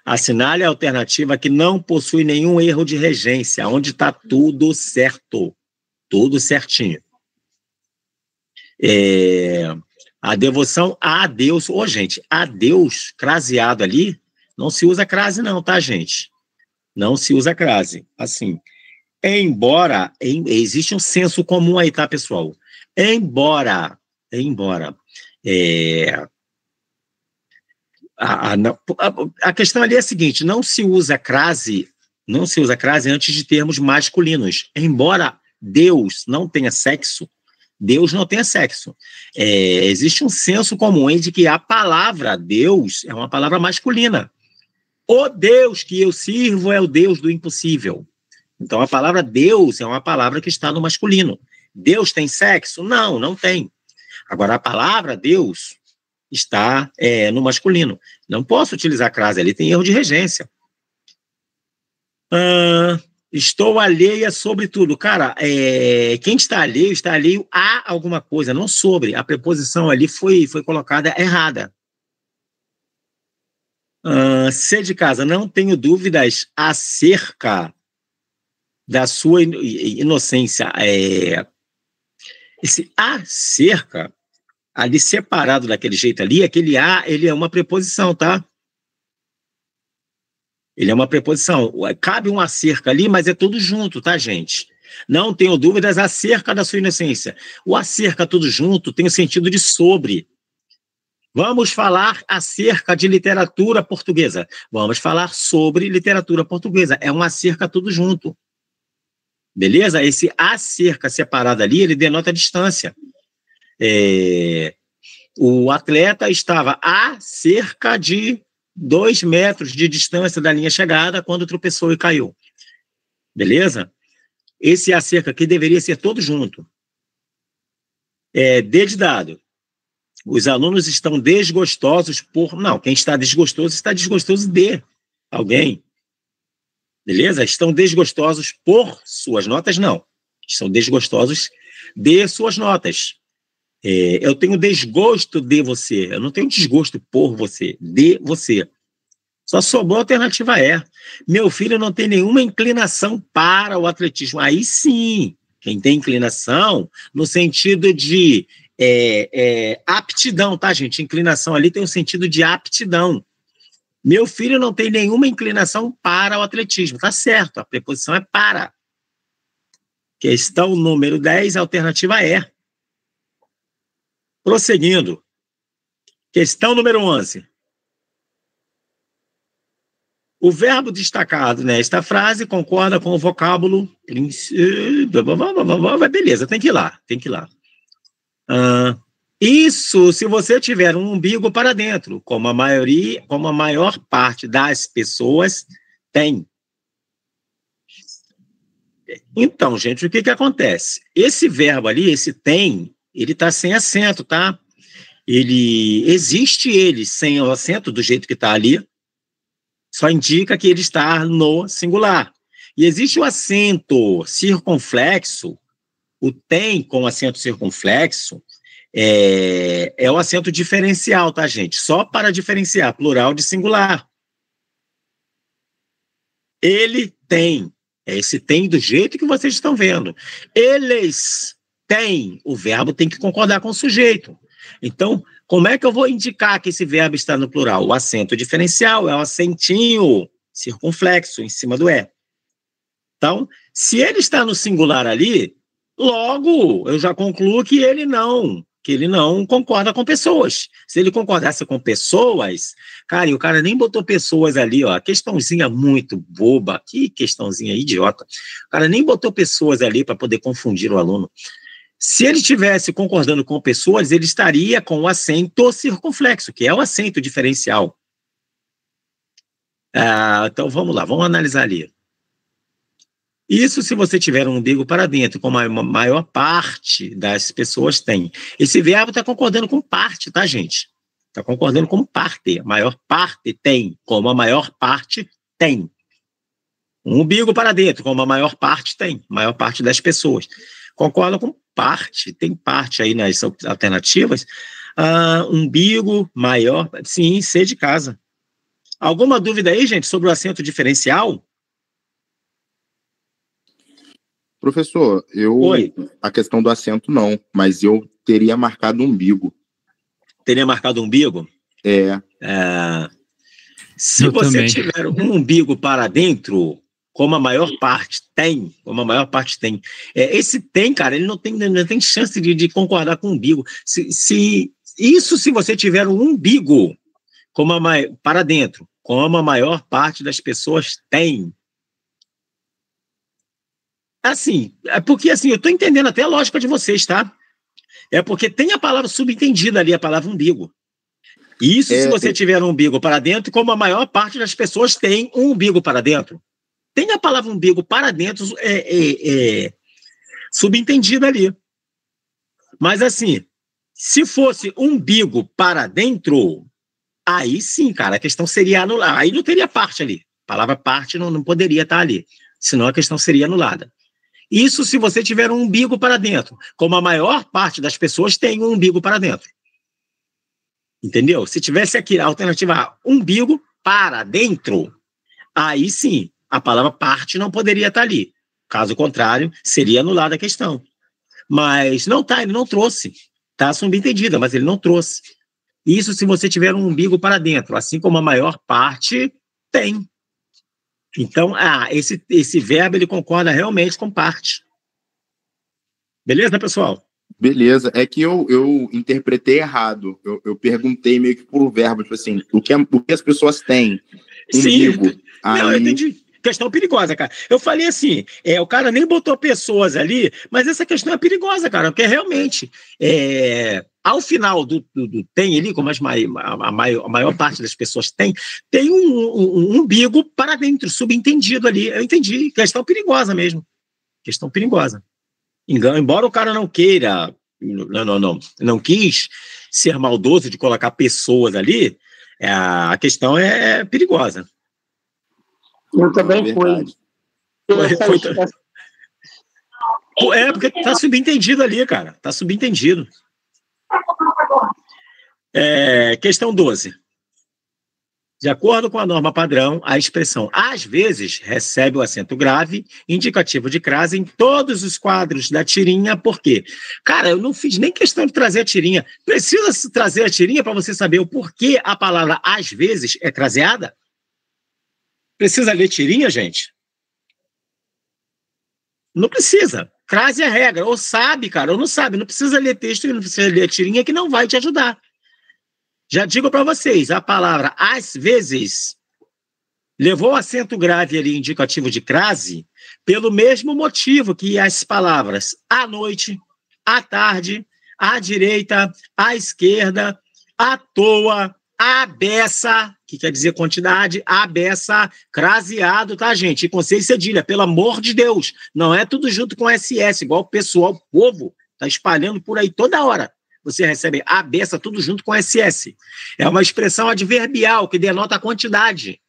Assinale a alternativa que não possui nenhum erro de regência, onde está tudo certo. Tudo certinho. A devoção a Deus. Gente, a Deus, craseado ali, não se usa crase não, tá, gente? Não se usa crase. Assim... Embora, existe um senso comum aí, tá, pessoal? Embora, a questão ali é a seguinte: não se usa crase antes de termos masculinos. Embora Deus não tenha sexo, existe um senso comum aí de que a palavra Deus é uma palavra masculina. O Deus que eu sirvo é o Deus do impossível. Então, a palavra Deus é uma palavra que está no masculino. Deus tem sexo? Não, não tem. Agora, a palavra Deus está no masculino. Não posso utilizar crase, ali tem erro de regência. Estou alheia sobre tudo. Cara, quem está alheio a alguma coisa, não sobre. A preposição ali foi colocada errada. C de casa, não tenho dúvidas acerca da sua inocência. Esse acerca, ali separado daquele jeito ali, aquele a, ele é uma preposição, tá? Ele é uma preposição. Cabe um acerca ali, mas é tudo junto, tá, gente? Não tenho dúvidas acerca da sua inocência. O acerca tudo junto tem o sentido de sobre. Vamos falar acerca de literatura portuguesa. Vamos falar sobre literatura portuguesa. É um acerca tudo junto. Beleza? Esse acerca separado ali, ele denota a distância. O atleta estava a cerca de 2 metros de distância da linha chegada quando tropeçou e caiu. Beleza? Esse acerca aqui deveria ser todo junto. D de dado. Os alunos estão desgostosos por... Não, quem está desgostoso de alguém. Beleza? Estão desgostosos por suas notas? Não. Estão desgostosos de suas notas. Eu tenho desgosto de você. Eu não tenho desgosto por você. De você. Só sobrou a alternativa E. Meu filho não tem nenhuma inclinação para o atletismo. Aí sim, quem tem inclinação, no sentido de aptidão, tá, gente? Inclinação ali tem o sentido de aptidão. Meu filho não tem nenhuma inclinação para o atletismo. Tá certo, a preposição é para. Questão número 10, alternativa E. Prosseguindo. Questão número 11. O verbo destacado nesta frase concorda com o vocábulo... Beleza, tem que ir lá. Isso se você tiver um umbigo para dentro, como a maior parte das pessoas tem. Então, gente, o que acontece? Esse verbo ali, esse tem, ele está sem acento, tá? Existe sem o acento do jeito que está ali, só indica que ele está no singular. E existe o acento circunflexo, o tem com acento circunflexo, é o acento diferencial, tá, gente? Só para diferenciar plural de singular. Ele tem. Esse tem do jeito que vocês estão vendo. Eles têm. O verbo tem que concordar com o sujeito. Então, como é que eu vou indicar que esse verbo está no plural? O acento diferencial é o acentinho circunflexo em cima do E. Então, se ele está no singular ali, logo eu já concluo que ele não concorda com pessoas. Se ele concordasse com pessoas, cara, e o cara nem botou pessoas ali, ó, questãozinha muito boba, que questãozinha idiota. O cara nem botou pessoas ali para poder confundir o aluno. Se ele estivesse concordando com pessoas, ele estaria com o acento circunflexo, que é o acento diferencial. Então, vamos lá, vamos analisar ali. Isso se você tiver um umbigo para dentro, como a maior parte das pessoas tem. Esse verbo está concordando com parte, tá, gente? Está concordando com parte. A maior parte tem, como a maior parte tem. Um umbigo para dentro, como a maior parte tem. A maior parte das pessoas. Concorda com parte, tem parte aí nas alternativas. Umbigo, maior, sim, C de casa. Alguma dúvida aí, gente, sobre o acento diferencial? Professor, Oi. A questão do acento não, mas eu teria marcado umbigo. Teria marcado umbigo? Se Eu você também. tiver um umbigo para dentro, como a maior parte tem, esse tem, cara, ele não tem chance de concordar com o umbigo. Se você tiver um umbigo para dentro, como a maior parte das pessoas tem. Assim, porque assim, eu estou entendendo até a lógica de vocês, tá? É porque tem a palavra subentendida ali, a palavra umbigo. Isso se você tiver um umbigo para dentro, como a maior parte das pessoas tem um umbigo para dentro. Tem a palavra umbigo para dentro subentendida ali. Mas assim, se fosse umbigo para dentro, aí sim, cara, a questão seria anulada. Aí não teria parte ali. A palavra parte não poderia estar ali. Senão a questão seria anulada. Isso se você tiver um umbigo para dentro, como a maior parte das pessoas tem um umbigo para dentro. Entendeu? Se tivesse aqui a alternativa A, umbigo para dentro, aí sim, a palavra parte não poderia estar ali. Caso contrário, seria anulada a questão. Mas não tá, ele não trouxe. Tá subentendida, mas ele não trouxe. Isso se você tiver um umbigo para dentro, assim como a maior parte tem. Então, esse verbo, ele concorda realmente com parte. Beleza, pessoal? Beleza, é que eu interpretei errado. Eu perguntei meio que por verbo, tipo assim, o que as pessoas têm? Umbigo. Sim, não, eu entendi. Questão perigosa, cara. Eu falei assim, o cara nem botou pessoas ali, mas essa questão é perigosa, cara, porque realmente, ao final do tem ali, como a maior parte das pessoas tem um umbigo para dentro, subentendido ali. Eu entendi, questão perigosa mesmo. Questão perigosa. Embora o cara não queira, não quis ser maldoso de colocar pessoas ali, a questão é perigosa. Eu também fui. Porque tá subentendido ali, cara. Tá subentendido. Questão 12. De acordo com a norma padrão, a expressão às vezes recebe o acento grave, indicativo de crase, em todos os quadros da tirinha. Por quê? Cara, eu não fiz nem questão de trazer a tirinha. Precisa trazer a tirinha para você saber o porquê a palavra às vezes é craseada? Precisa ler tirinha, gente? Não precisa. Crase é regra. Ou sabe, cara, ou não sabe. Não precisa ler texto e não precisa ler tirinha que não vai te ajudar. Já digo para vocês, a palavra às vezes levou acento grave ali, indicativo de crase, pelo mesmo motivo que as palavras à noite, à tarde, à direita, à esquerda, à toa, à beça, que quer dizer quantidade, à beça, craseado, tá, gente? E com C e cedilha, pelo amor de Deus. Não é tudo junto com SS, igual o pessoal, o povo, tá espalhando por aí toda hora. Você recebe a beça tudo junto com SS. É uma expressão adverbial que denota a quantidade.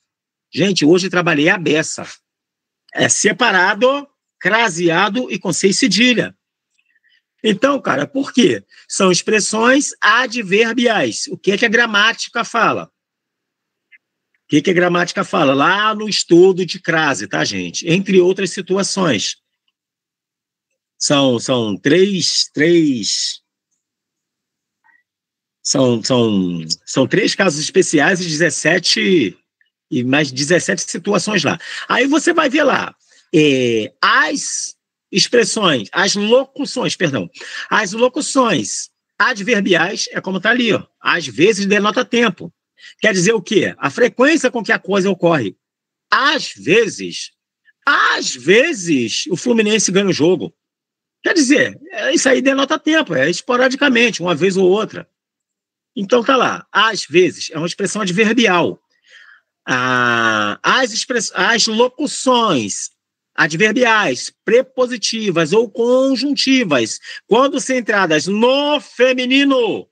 Gente, hoje eu trabalhei a beça. É separado, craseado e com C e cedilha. Então, cara, por quê? São expressões adverbiais. O que é que a gramática fala? O que é que a gramática fala? Lá no estudo de crase, tá, gente? Entre outras situações. São três casos especiais e mais 17 situações lá. Aí você vai ver lá as locuções adverbiais é como está ali, ó. Às vezes denota tempo. Quer dizer o quê? A frequência com que a coisa ocorre. Às vezes o Fluminense ganha o jogo. Quer dizer, isso aí denota tempo, esporadicamente, uma vez ou outra. Então tá lá, às vezes, é uma expressão adverbial. As locuções adverbiais, prepositivas ou conjuntivas, quando centradas no feminino,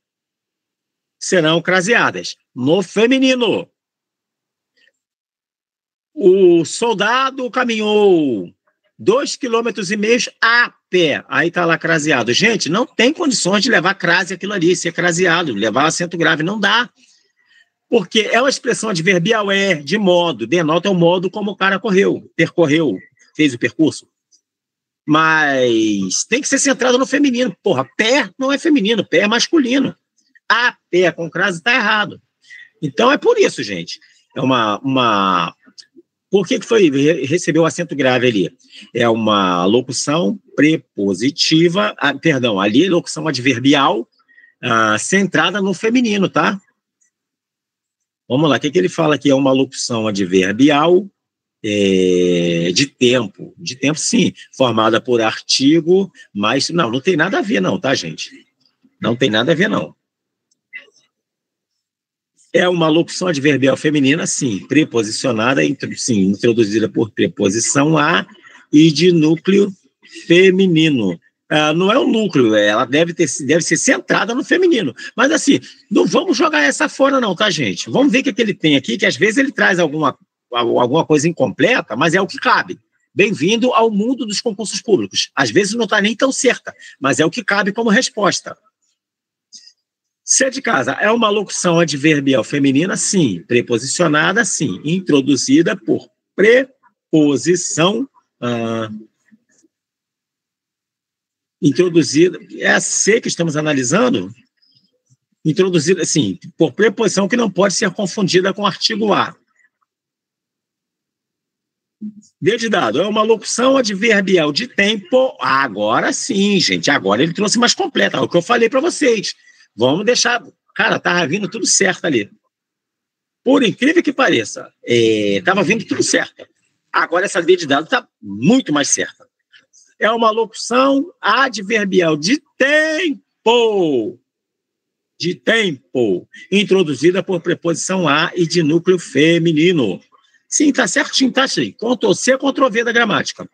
serão craseadas. No feminino. O soldado caminhou 2,5 km a pé. Aí tá lá craseado. Gente, não tem condições de levar crase aquilo ali, ser craseado, levar acento grave, não dá. Porque é uma expressão adverbial, de modo, denota o modo como o cara percorreu, fez o percurso. Mas tem que ser centrado no feminino. Porra, pé não é feminino, pé é masculino. A pé com crase tá errado. Então é por isso, gente. É uma Por que recebeu o acento grave ali? É uma locução prepositiva, ali é locução adverbial centrada no feminino, tá? Vamos lá, o que ele fala aqui? É uma locução adverbial de tempo. De tempo, sim, formada por artigo, mas não tem nada a ver não, tá, gente? Não tem nada a ver, não. É uma locução adverbial feminina, sim, preposicionada, sim, introduzida por preposição a e de núcleo feminino. Não é o núcleo, ela deve ser centrada no feminino. Mas, assim, não vamos jogar essa fora, não, tá, gente? Vamos ver o que ele tem aqui, que às vezes ele traz alguma coisa incompleta, mas é o que cabe. Bem-vindo ao mundo dos concursos públicos. Às vezes não está nem tão certa, mas é o que cabe como resposta. C de casa, é uma locução adverbial feminina? Sim. Preposicionada? Sim. Introduzida por preposição introduzida, é a C que estamos analisando, introduzida, assim, por preposição que não pode ser confundida com o artigo A. Desde dado, é uma locução adverbial de tempo. Agora sim, gente, agora ele trouxe mais completa, é o que eu falei para vocês. Vamos deixar, cara, tava vindo tudo certo ali. Por incrível que pareça, tava vindo tudo certo. Agora essa desde dado está muito mais certa. É uma locução adverbial de tempo. De tempo, introduzida por preposição a e de núcleo feminino. Sim, tá certinho, tá cheio. Ctrl+C, Ctrl+V da gramática.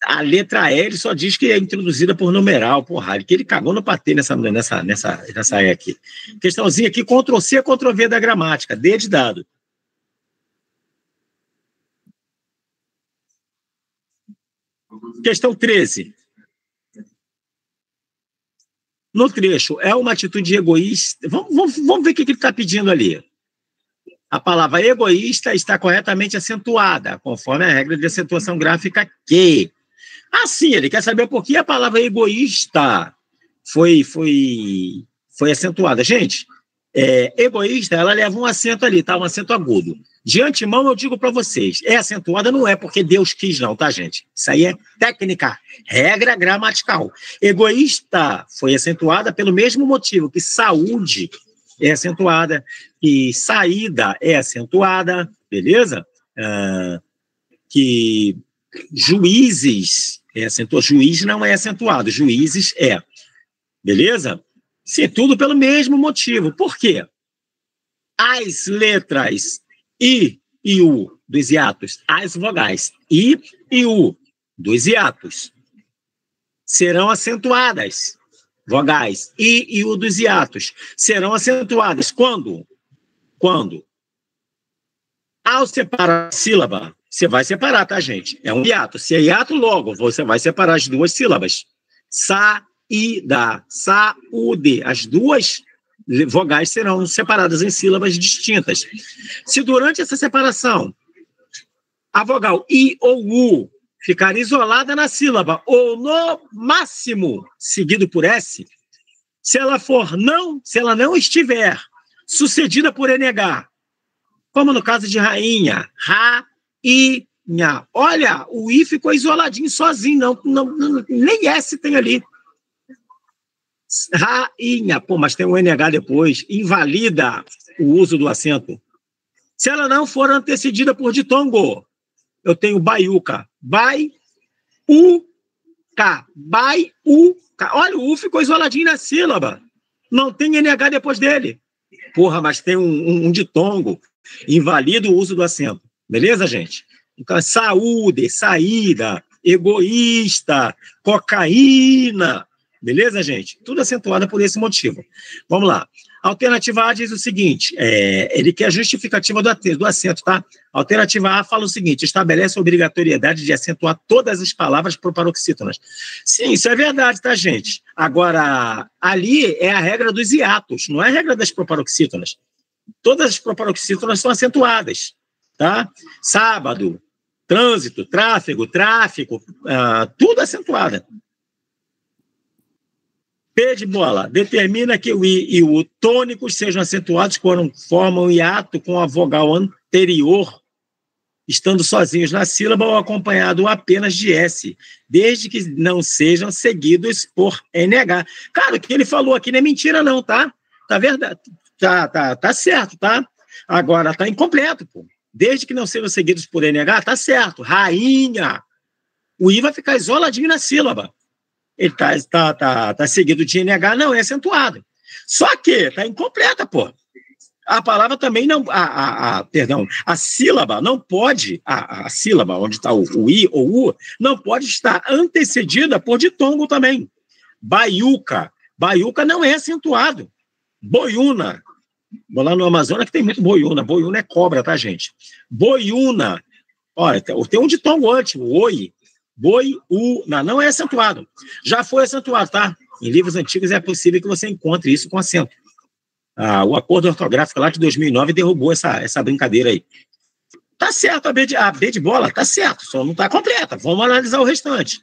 A letra E, ele só diz que é introduzida por numeral, porra, que ele cagou no patê nessa E aqui. Questãozinha aqui, Ctrl+C, Ctrl+V da gramática, D de dado. Questão 13. No trecho, é uma atitude egoísta. Vamos ver o que ele está pedindo ali. A palavra egoísta está corretamente acentuada, conforme a regra de acentuação gráfica Q. Assim, ele quer saber por que a palavra egoísta foi acentuada. Gente, egoísta, ela leva um acento ali, tá? Um acento agudo. De antemão, eu digo para vocês, é acentuada não é porque Deus quis não, tá, gente? Isso aí é técnica, regra gramatical. Egoísta foi acentuada pelo mesmo motivo que saúde é acentuada, que saída é acentuada, beleza? Que juízes é acentuado, juiz não é acentuado, juízes é, beleza? Sim, tudo pelo mesmo motivo. Por quê? As letras I e U dos hiatos, as vogais I e U dos hiatos serão acentuadas. Vogais I e U dos hiatos serão acentuadas quando? Quando? Ao separar a sílaba, você vai separar, tá, gente? É um hiato. Se é hiato, logo, você vai separar as duas sílabas. Saída, saúde. As duas vogais serão separadas em sílabas distintas. Se durante essa separação a vogal I ou U ficar isolada na sílaba ou no máximo seguido por S, se ela não estiver sucedida por NH, como no caso de rainha, rainha. Olha, o I ficou isoladinho sozinho, nem S tem ali. Rainha, mas tem um NH depois, invalida o uso do acento. Se ela não for antecedida por ditongo, eu tenho baiuca, baiuca. Olha, o U ficou isoladinho na sílaba, não tem NH depois dele. Porra, mas tem um ditongo, invalida o uso do acento. Beleza, gente? Então, saúde, saída, egoísta, cocaína. Beleza, gente? Tudo acentuado por esse motivo. Vamos lá. Alternativa A diz o seguinte, ele quer a justificativa do acento, tá? Alternativa A fala o seguinte, estabelece a obrigatoriedade de acentuar todas as palavras proparoxítonas. Sim, isso é verdade, tá, gente? Agora, ali é a regra dos hiatos, não é a regra das proparoxítonas. Todas as proparoxítonas são acentuadas, tá? Sábado, trânsito, tráfego, tudo acentuado. P de bola, determina que o I e o U tônicos sejam acentuados quando formam hiato com a vogal anterior, estando sozinhos na sílaba ou acompanhado apenas de S, desde que não sejam seguidos por NH. Cara, o que ele falou aqui não é mentira não, tá? Tá verdade, tá certo, tá? Agora, tá incompleto, pô. Desde que não sejam seguidos por NH, tá certo. Rainha. O I vai ficar isoladinho na sílaba. Ele tá seguido de NH, não é acentuado. Só que tá incompleta, pô. A palavra também não... a sílaba não pode... A sílaba onde está o I ou U não pode estar antecedida por ditongo também. Baiuca. Baiuca não é acentuado. Boiuna. Vou lá no Amazonas que tem muito boiuna. Boiuna é cobra, tá, gente? Boiuna. Olha, tem um ditongo antes, o oi. Boiuna, não é acentuado. Já foi acentuado, tá? Em livros antigos é possível que você encontre isso com acento. O acordo ortográfico lá de 2009 derrubou essa brincadeira aí. Tá certo, a B de bola, tá certo, só não tá completa. Vamos analisar o restante.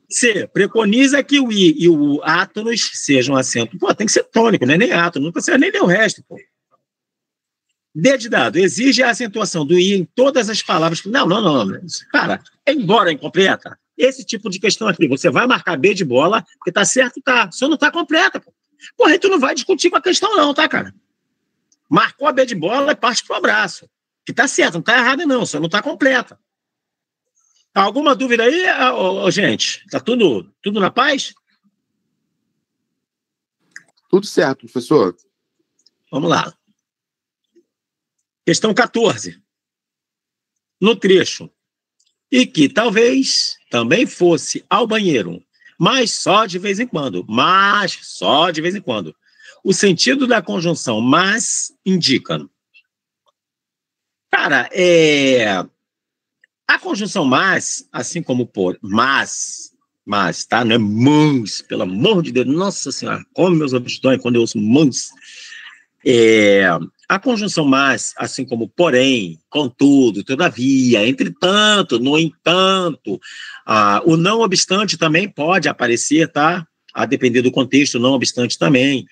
C, preconiza que o I e o átonos sejam acento. Pô, tem que ser tônico, né? Nem átono, não precisa nem ler o resto, pô. D de dado, exige a acentuação do I em todas as palavras. Não. Cara, é embora incompleta. Esse tipo de questão aqui, você vai marcar B de bola, porque tá certo, tá. Só não tá completa, pô. Porra, aí tu não vai discutir com a questão não, tá, cara? Marcou a B de bola e parte pro abraço. Que tá certo, não tá errado não, só não tá completa. Alguma dúvida aí, gente? Tá tudo na paz? Tudo certo, professor. Vamos lá. Questão 14. No trecho. E que talvez também fosse ao banheiro, mas só de vez em quando. O sentido da conjunção mas indica. Cara, a conjunção mas, assim como por mas, tá? Não é mãos, pelo amor de Deus. Nossa Senhora, como meus ouvidos doem quando eu ouço mãos. A conjunção mas, assim como porém, contudo, todavia, entretanto, no entanto, o não obstante também pode aparecer, tá? A depender do contexto, não obstante também.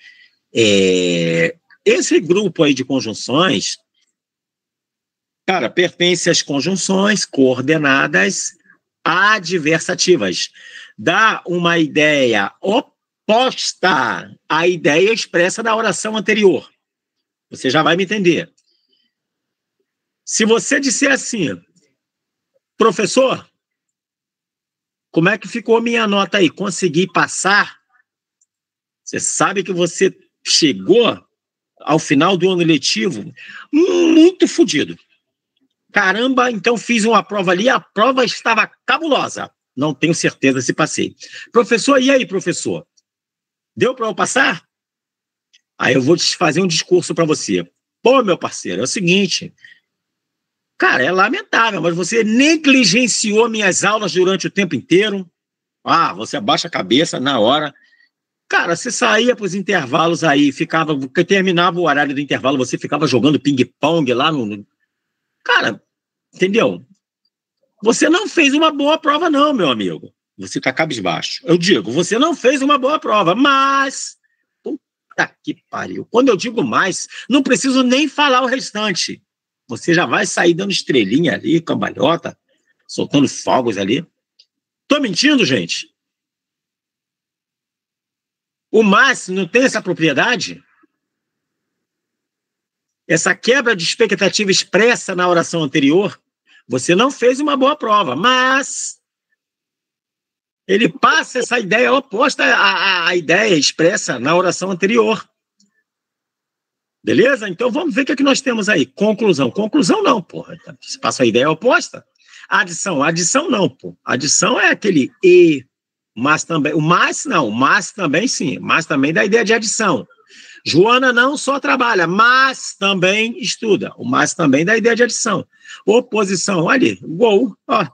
Esse grupo aí de conjunções, cara, pertence às conjunções coordenadas adversativas. Dá uma ideia oposta à ideia expressa na oração anterior. Você já vai me entender. Se você disser assim, professor, como é que ficou minha nota aí? Consegui passar? Você sabe que você chegou ao final do ano letivo muito fodido. Caramba, então fiz uma prova ali, a prova estava cabulosa. Não tenho certeza se passei. Professor, e aí, professor? Deu para eu passar? Aí eu vou fazer um discurso para você. Pô, meu parceiro, é o seguinte. Cara, é lamentável, mas você negligenciou minhas aulas durante o tempo inteiro. Você abaixa a cabeça na hora. Cara, você saía para os intervalos aí, terminava o horário do intervalo, você ficava jogando ping-pong lá no... Cara, entendeu? Você não fez uma boa prova, não, meu amigo. Você tá cabisbaixo. Eu digo, você não fez uma boa prova, mas... Puta que pariu. Quando eu digo mais, não preciso nem falar o restante. Você já vai sair dando estrelinha ali, cambalhota, soltando fogos ali. Tô mentindo, gente? O mas não tem essa propriedade? Essa quebra de expectativa expressa na oração anterior, você não fez uma boa prova, mas ele passa essa ideia oposta à ideia expressa na oração anterior. Beleza? Então vamos ver o que é que nós temos aí. Conclusão. Conclusão não, porra. Você passa a ideia oposta. Adição. Adição não, pô. Adição é aquele e, mas também. O mas não. Mas também sim. Mas também dá ideia de adição. Joana não só trabalha, mas também estuda. O mas também dá ideia de adição. Oposição. Olha ali. Gol. Ó.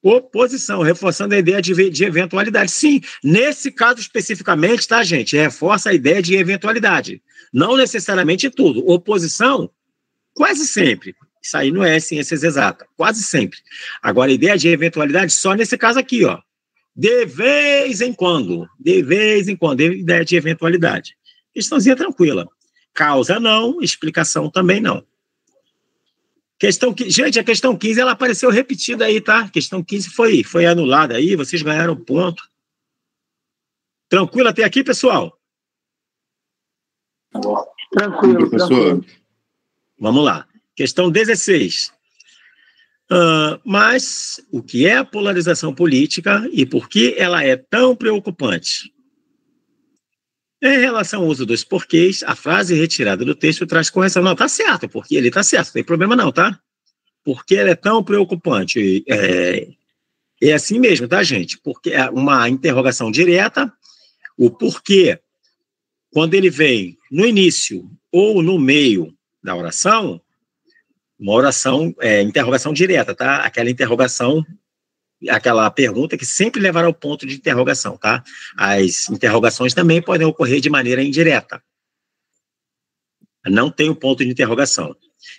Oposição. Reforçando a ideia de eventualidade. Sim. Nesse caso especificamente, tá, gente? Reforça a ideia de eventualidade. Não necessariamente tudo. Oposição, quase sempre. Isso aí não é ciências exatas. Quase sempre. Agora, a ideia de eventualidade só nesse caso aqui, ó. De vez em quando. De vez em quando. Ideia de eventualidade. Questãozinha tranquila. Causa não, explicação também não. Gente, a questão 15, ela apareceu repetida aí, tá? A questão 15 foi anulada aí, vocês ganharam ponto. Tranquilo até aqui, pessoal? Tranquilo, professor. Vamos lá. Questão 16. Mas o que é a polarização política e por que ela é tão preocupante? Em relação ao uso dos porquês, a frase retirada do texto traz correção. Não, tá certo, porque ele tá certo, não tem problema não, tá? Por que ela é tão preocupante? É assim mesmo, tá, gente? Porque é uma interrogação direta, o porquê, quando ele vem no início ou no meio da oração, uma oração, interrogação direta, tá? Aquela interrogação, aquela pergunta que sempre levará ao ponto de interrogação, tá? As interrogações também podem ocorrer de maneira indireta. Não tem o ponto de interrogação.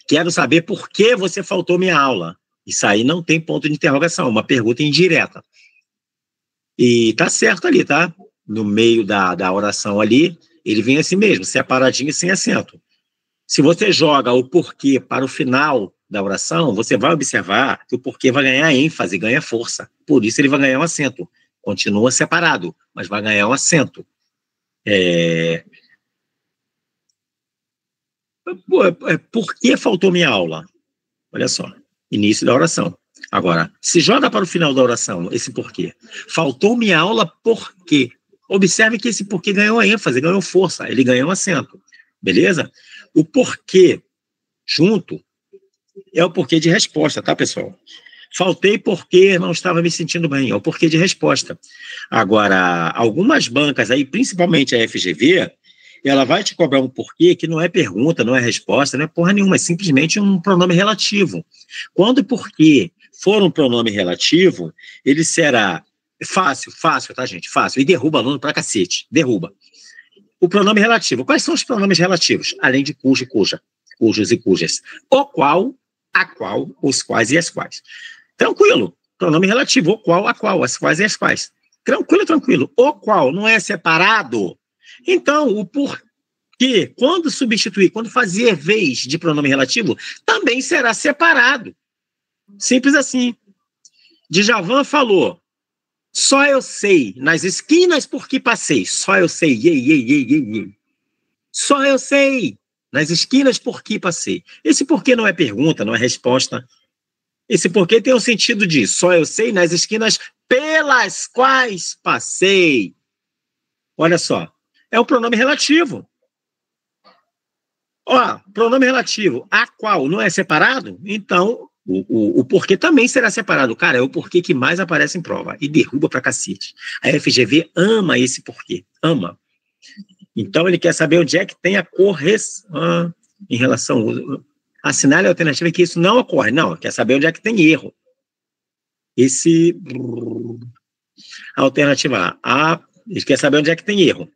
Quero saber por que você faltou minha aula. Isso aí não tem ponto de interrogação, uma pergunta indireta. E tá certo ali, tá? No meio da oração ali, ele vem assim mesmo, separadinho e sem acento. Se você joga o porquê para o final da oração, você vai observar que o porquê vai ganhar ênfase, ganha força. Por isso ele vai ganhar um acento. Continua separado, mas vai ganhar um acento. Por que faltou minha aula? Olha só, início da oração. Agora, se joga para o final da oração, esse porquê. Faltou minha aula por quê? Observe que esse porquê ganhou ênfase, ganhou força, ele ganhou um acento. Beleza? O porquê junto é o porquê de resposta, tá, pessoal? Faltei porque não estava me sentindo bem, é o porquê de resposta. Agora, algumas bancas aí, principalmente a FGV, ela vai te cobrar um porquê que não é pergunta, não é resposta, não é porra nenhuma, é simplesmente um pronome relativo. Quando o porquê for um pronome relativo, ele será fácil, tá, gente? Fácil. E derruba aluno pra cacete. Derruba. O pronome relativo. Quais são os pronomes relativos? Além de cujo e cuja. Cujos e cujas. O qual, a qual, os quais e as quais. Tranquilo. Pronome relativo. O qual, a qual, as quais e as quais. Tranquilo. O qual não é separado. Então, o porquê, quando substituir, quando fazer vez de pronome relativo, também será separado. Simples assim. Djavan falou, só eu sei, nas esquinas por que passei, só eu sei, só eu sei, nas esquinas por que passei. Esse porquê não é pergunta, não é resposta. Esse porquê tem o sentido de, só eu sei, nas esquinas pelas quais passei. Olha só, é um pronome relativo. Ó, pronome relativo, a qual não é separado, então o porquê também será separado. Cara, é o porquê que mais aparece em prova e derruba pra cacete. A FGV ama esse porquê, ama. Então ele quer saber onde é que tem a correção em relação ao... Assinale a alternativa que isso não ocorre. Não, quer saber onde é que tem erro. A alternativa A, ele quer saber onde é que tem erro.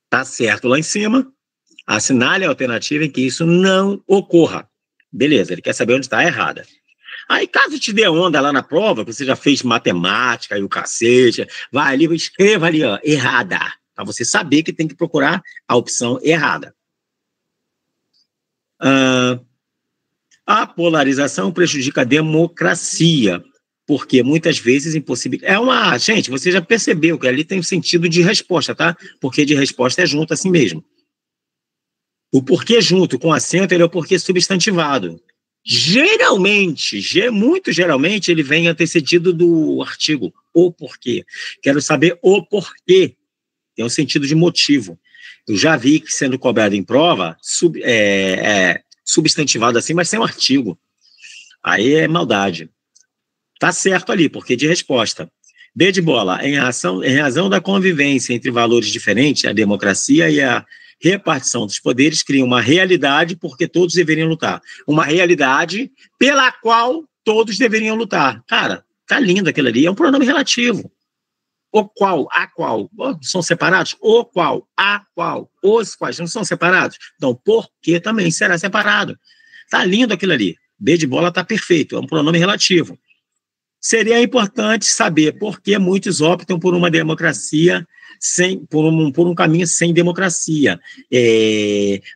Tá certo lá em cima, assinale a alternativa em que isso não ocorra. Beleza, ele quer saber onde está errada. Aí, caso te dê onda lá na prova, que você já fez matemática e o cacete, vai ali, escreva ali, ó, errada, para você saber que tem que procurar a opção errada. A polarização prejudica a democracia, porque muitas vezes impossibilita... Gente, você já percebeu que ali tem um sentido de resposta, tá? Porque de resposta é junto assim mesmo. O porquê junto com acento, ele é o porquê substantivado. Muito geralmente, ele vem antecedido do artigo, o porquê. Quero saber o porquê. Tem um sentido de motivo. Eu já vi que sendo cobrado em prova, substantivado assim, mas sem um artigo. Aí é maldade. Tá certo ali, porquê de resposta. B de bola, em razão da convivência entre valores diferentes, a democracia e a repartição dos poderes cria uma realidade porque todos deveriam lutar. Uma realidade pela qual todos deveriam lutar. Cara, tá lindo aquilo ali. É um pronome relativo. O qual, a qual, são separados? O qual, a qual, os quais não são separados? Então, porque também será separado. Tá lindo aquilo ali. B de bola tá perfeito. É um pronome relativo. Seria importante saber por que muitos optam por uma democracia por um caminho sem democracia.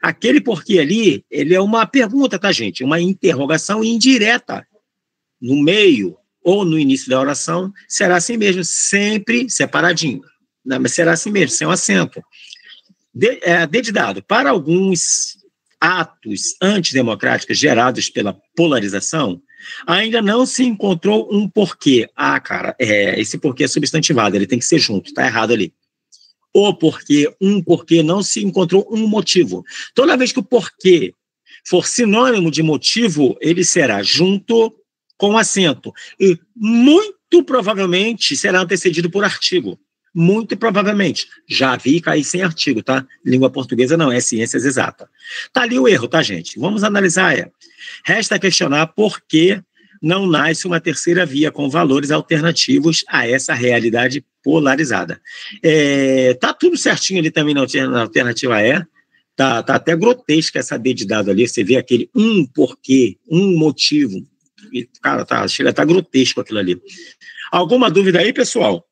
Aquele porquê ali, ele é uma pergunta, tá, gente? Uma interrogação indireta. No meio ou no início da oração, será assim mesmo, sempre separadinho. Não, mas será assim mesmo, sem um acento. Dedidado, para alguns atos antidemocráticos gerados pela polarização, ainda não se encontrou um porquê. Cara, esse porquê é substantivado, ele tem que ser junto, tá errado ali. O porquê, um porquê, não se encontrou um motivo. Toda vez que o porquê for sinônimo de motivo, ele será junto com acento. E muito provavelmente será antecedido por artigo. Muito provavelmente. Já vi cair sem artigo, tá? Língua portuguesa não, é ciências exatas. Tá ali o erro, tá, gente? Vamos analisar. Resta questionar por que não nasce uma terceira via com valores alternativos a essa realidade polarizada. Tá tudo certinho ali também na alternativa E. Tá até grotesca essa dedidado ali. Você vê aquele porquê, motivo. E, cara, chega a estar grotesco aquilo ali. Alguma dúvida aí, pessoal?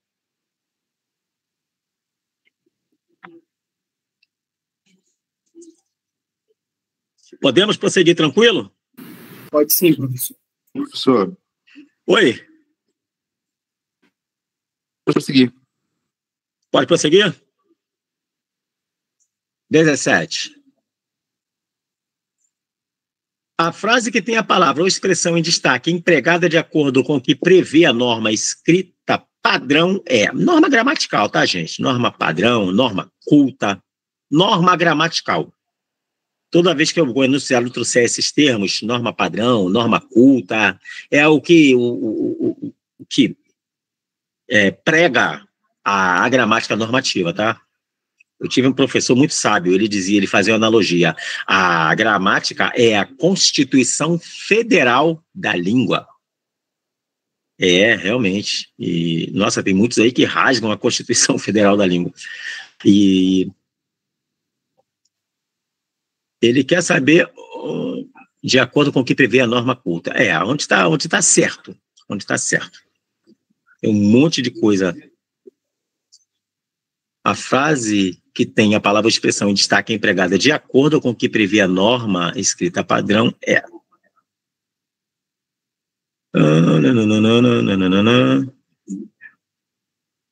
Podemos prosseguir tranquilo? Pode sim, professor. Professor. Oi. Pode prosseguir. Pode prosseguir? 17. A frase que tem a palavra ou expressão em destaque empregada de acordo com o que prevê a norma escrita padrão é norma gramatical, tá, gente? Norma padrão, norma culta, norma gramatical. Toda vez que o enunciado trouxer esses termos, norma padrão, norma culta, é o que, o que prega a gramática normativa, tá? Eu tive um professor muito sábio, ele fazia uma analogia. A gramática é a Constituição Federal da língua. É, realmente. E, nossa, tem muitos aí que rasgam a Constituição Federal da língua. E ele quer saber de acordo com o que prevê a norma culta. Onde está certo. Onde está certo. Tem um monte de coisa. A frase que tem a palavra ou expressão em destaque empregada de acordo com o que prevê a norma escrita padrão é.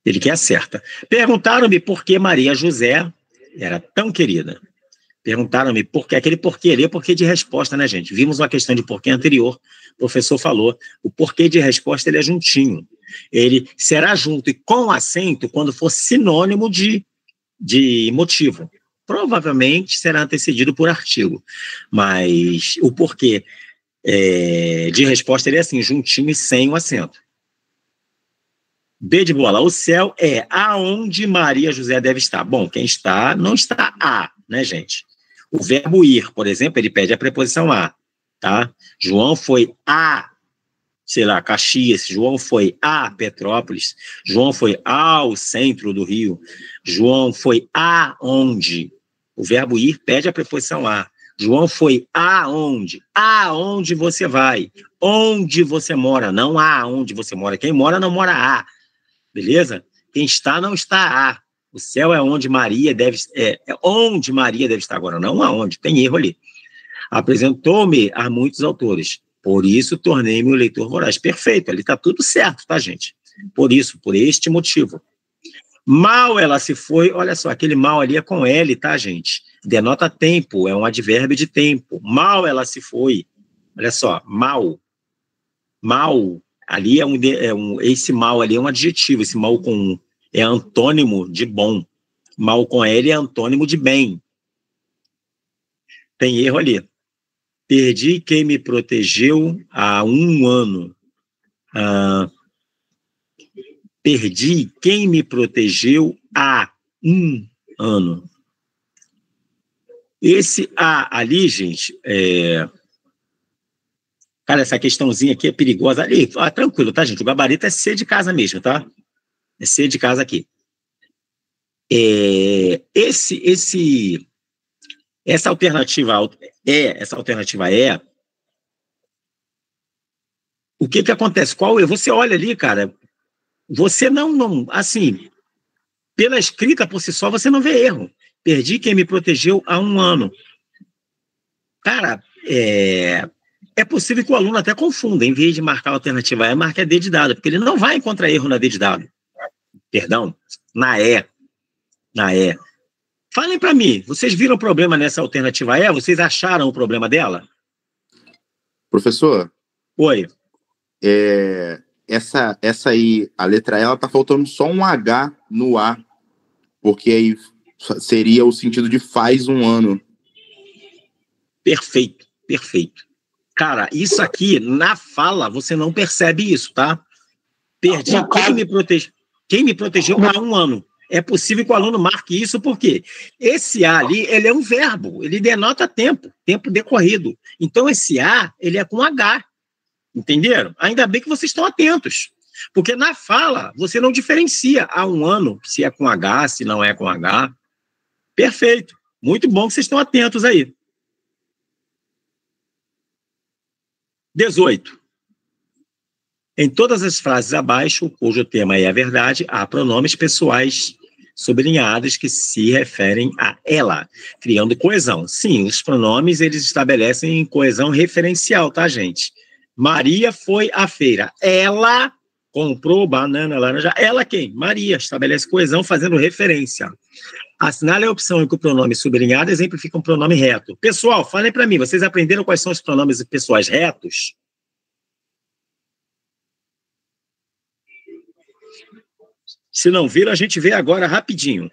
Ele que acerta. Perguntaram-me por que Maria José era tão querida. Perguntaram-me por que, aquele porquê ali é porquê de resposta, né, gente? Vimos uma questão de porquê anterior, o professor falou, o porquê de resposta ele é juntinho. Ele será junto e com acento quando for sinônimo de motivo. Provavelmente será antecedido por artigo, mas o porquê de resposta ele é assim, juntinho e sem o acento. B de bola, o céu é aonde Maria José deve estar. Bom, quem está, não está a, né, gente? O verbo ir, por exemplo, ele pede a preposição a, tá? João foi a, sei lá, Caxias, João foi a Petrópolis, João foi ao centro do Rio, João foi aonde. O verbo ir pede a preposição a. João foi aonde? Aonde você vai? Onde você mora? Não aonde você mora. Quem mora não mora a. Beleza? Quem está não está a. O céu é onde Maria deve onde Maria deve estar agora, não aonde. Tem erro ali. Apresentou-me a muitos autores. Por isso, tornei-me o leitor voraz. Perfeito, ali está tudo certo, tá, gente? Por isso, por este motivo. Mal ela se foi, olha só, aquele mal ali é com L, tá, gente? Denota tempo, é um advérbio de tempo. Mal ela se foi. Olha só, mal. Mal, ali esse mal ali é um adjetivo, esse mal com é antônimo de bom. Mal com L é antônimo de bem. Tem erro ali. Perdi quem me protegeu há 1 ano. Perdi quem me protegeu há 1 ano. Esse A ali, gente, cara, essa questãozinha aqui é perigosa. Ali, tranquilo, tá, gente? O gabarito é C de casa mesmo, tá? É C de casa aqui. Essa alternativa é, o que acontece? Você olha ali, cara, você não, assim, pela escrita por si só, você não vê erro. Perdi quem me protegeu há 1 ano. Cara, é possível que o aluno até confunda, em vez de marcar a alternativa E, marque a D de dado, porque ele não vai encontrar erro na D de dado. Perdão, na E. Falem para mim, vocês viram o problema nessa alternativa E? Vocês acharam o problema dela? Professor? Oi. Essa aí, a letra E, ela tá faltando só um H no A, porque aí seria o sentido de faz 1 ano. Perfeito. Cara, isso aqui, na fala, você não percebe isso, tá? Perdi quem me protegeu há 1 ano. É possível que o aluno marque isso, porque esse A ali, ele é um verbo, ele denota tempo decorrido. Então, esse A, ele é com H, entenderam? Ainda bem que vocês estão atentos, porque na fala, você não diferencia há 1 ano, se é com H, se não é com H. Perfeito. Muito bom que vocês estão atentos aí. 18. Em todas as frases abaixo, cujo tema é a verdade, há pronomes pessoais sublinhados que se referem a ela, criando coesão. Sim, os pronomes, eles estabelecem coesão referencial, tá, gente? Maria foi à feira. Ela comprou banana, laranja. Ela quem? Maria. Estabelece coesão fazendo referência. Assinale a opção em que o pronome sublinhado exemplifica um pronome reto. Pessoal, falem para mim, vocês aprenderam quais são os pronomes pessoais retos? Se não viram, a gente vê agora rapidinho.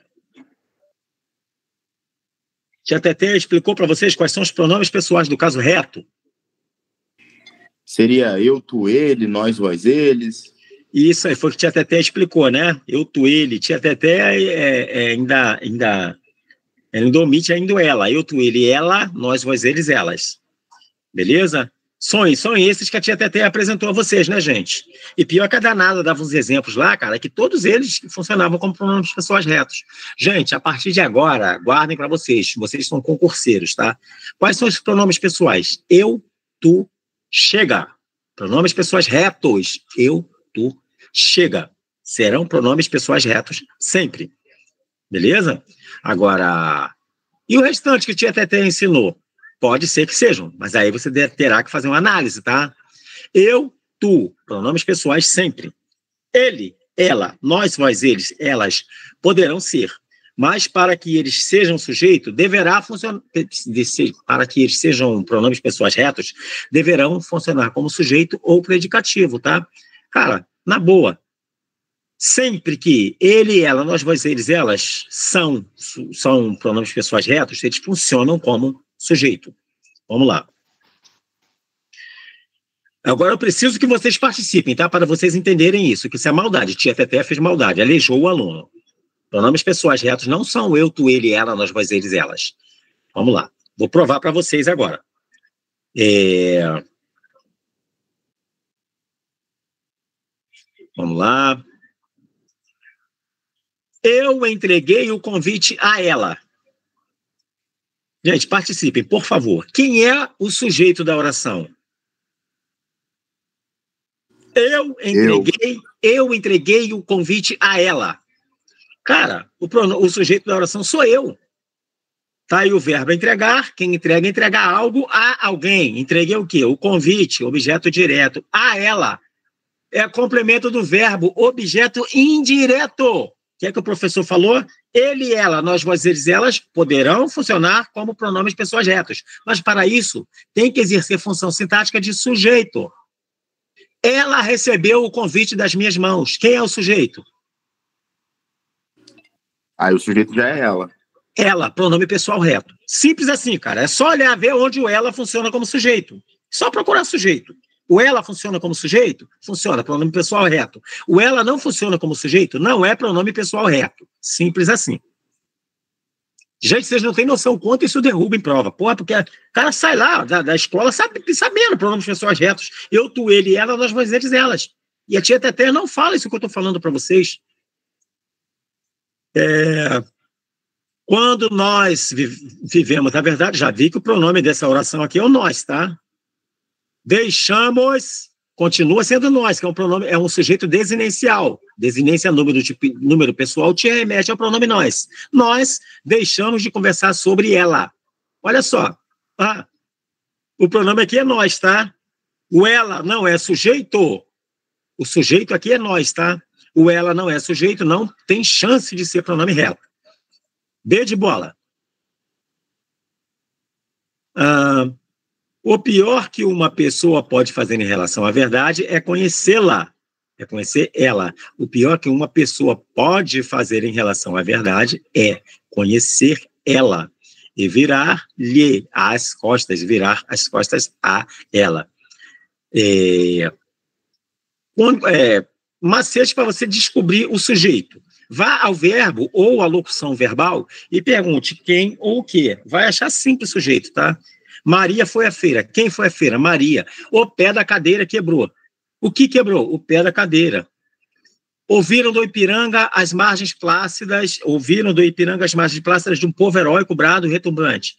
Tia Teté explicou para vocês quais são os pronomes pessoais do caso reto? Seria eu, tu, ele, nós, vós, eles. Isso aí foi o que Tia Teté explicou, né? Eu, tu, ele. Tia Teté ainda omite ainda ela. Eu, tu, ele, ela, nós, vós, eles, elas. Beleza? São esses que a Tia Teté apresentou a vocês, né, gente? E pior que a danada dava uns exemplos lá, cara, que todos eles funcionavam como pronomes pessoais retos. Gente, a partir de agora, guardem para vocês são concurseiros, tá? Quais são os pronomes pessoais? Eu, tu, chega. Pronomes pessoais retos. Eu, tu, chega. Serão pronomes pessoais retos sempre. Beleza? Agora, e o restante que a Tia Teté ensinou? Pode ser que sejam, mas aí você terá que fazer uma análise, tá? Eu, tu, pronomes pessoais sempre. Ele, ela, nós, vós, eles, elas, poderão ser. Mas para que eles sejam sujeito, deverá funcionar, para que eles sejam pronomes pessoais retos, deverão funcionar como sujeito ou predicativo, tá? Cara, na boa, sempre que ele, ela, nós, vós, eles, elas são pronomes pessoais retos, eles funcionam como sujeito. Vamos lá. Agora eu preciso que vocês participem, tá? Para vocês entenderem isso, que isso é maldade. Tia Teté fez maldade, aleijou o aluno. Pronomes pessoais retos não são eu, tu, ele, ela, nós, vós, eles, elas. Vamos lá. Vou provar para vocês agora. Vamos lá. Eu entreguei o convite a ela. Gente, participem, por favor. Quem é o sujeito da oração? Eu entreguei o convite a ela. Cara, o sujeito da oração sou eu. Tá aí o verbo entregar. Quem entrega algo a alguém. Entreguei o quê? O convite, objeto direto. A ela. É complemento do verbo, objeto indireto. O que é que o professor falou? Ele e ela, nós, vós, eles, elas, poderão funcionar como pronomes pessoas retos. Mas, para isso, tem que exercer função sintática de sujeito. Ela recebeu o convite das minhas mãos. Quem é o sujeito? Aí o sujeito já é ela. Ela, pronome pessoal reto. Simples assim, cara. É só olhar, ver onde o ela funciona como sujeito. Só procurar sujeito. O ela funciona como sujeito? Funciona, pronome pessoal reto. O ela não funciona como sujeito? Não é pronome pessoal reto. Simples assim. Gente, vocês não têm noção quanto isso derruba em prova. Porra, porque o cara sai lá da escola sabendo pronomes pessoais retos. Eu, tu, ele, ela, nós, vós, eles, elas. E a Tia Teté não fala isso que eu estou falando para vocês. Quando nós vivemos, na verdade, já vi que o pronome dessa oração aqui é o nós, tá? Deixamos, continua sendo nós, que é um pronome, é um sujeito desinencial. Desinência número pessoal te remete ao pronome nós. Nós deixamos de conversar sobre ela. Olha só. O pronome aqui é nós, tá? O ela não é sujeito. O sujeito aqui é nós, tá? O ela não é sujeito, não tem chance de ser pronome reto. B de bola. O pior que uma pessoa pode fazer em relação à verdade é conhecê-la, é conhecer ela. O pior que uma pessoa pode fazer em relação à verdade é conhecer ela e virar-lhe as costas, virar as costas a ela. Macete para você descobrir o sujeito. Vá ao verbo ou à locução verbal e pergunte quem ou o que. Vai achar simples o sujeito, tá? Maria foi à feira. Quem foi à feira? Maria. O pé da cadeira quebrou. O que quebrou? O pé da cadeira. ouviram do Ipiranga as margens plácidas de um povo heróico, brado e retumbante.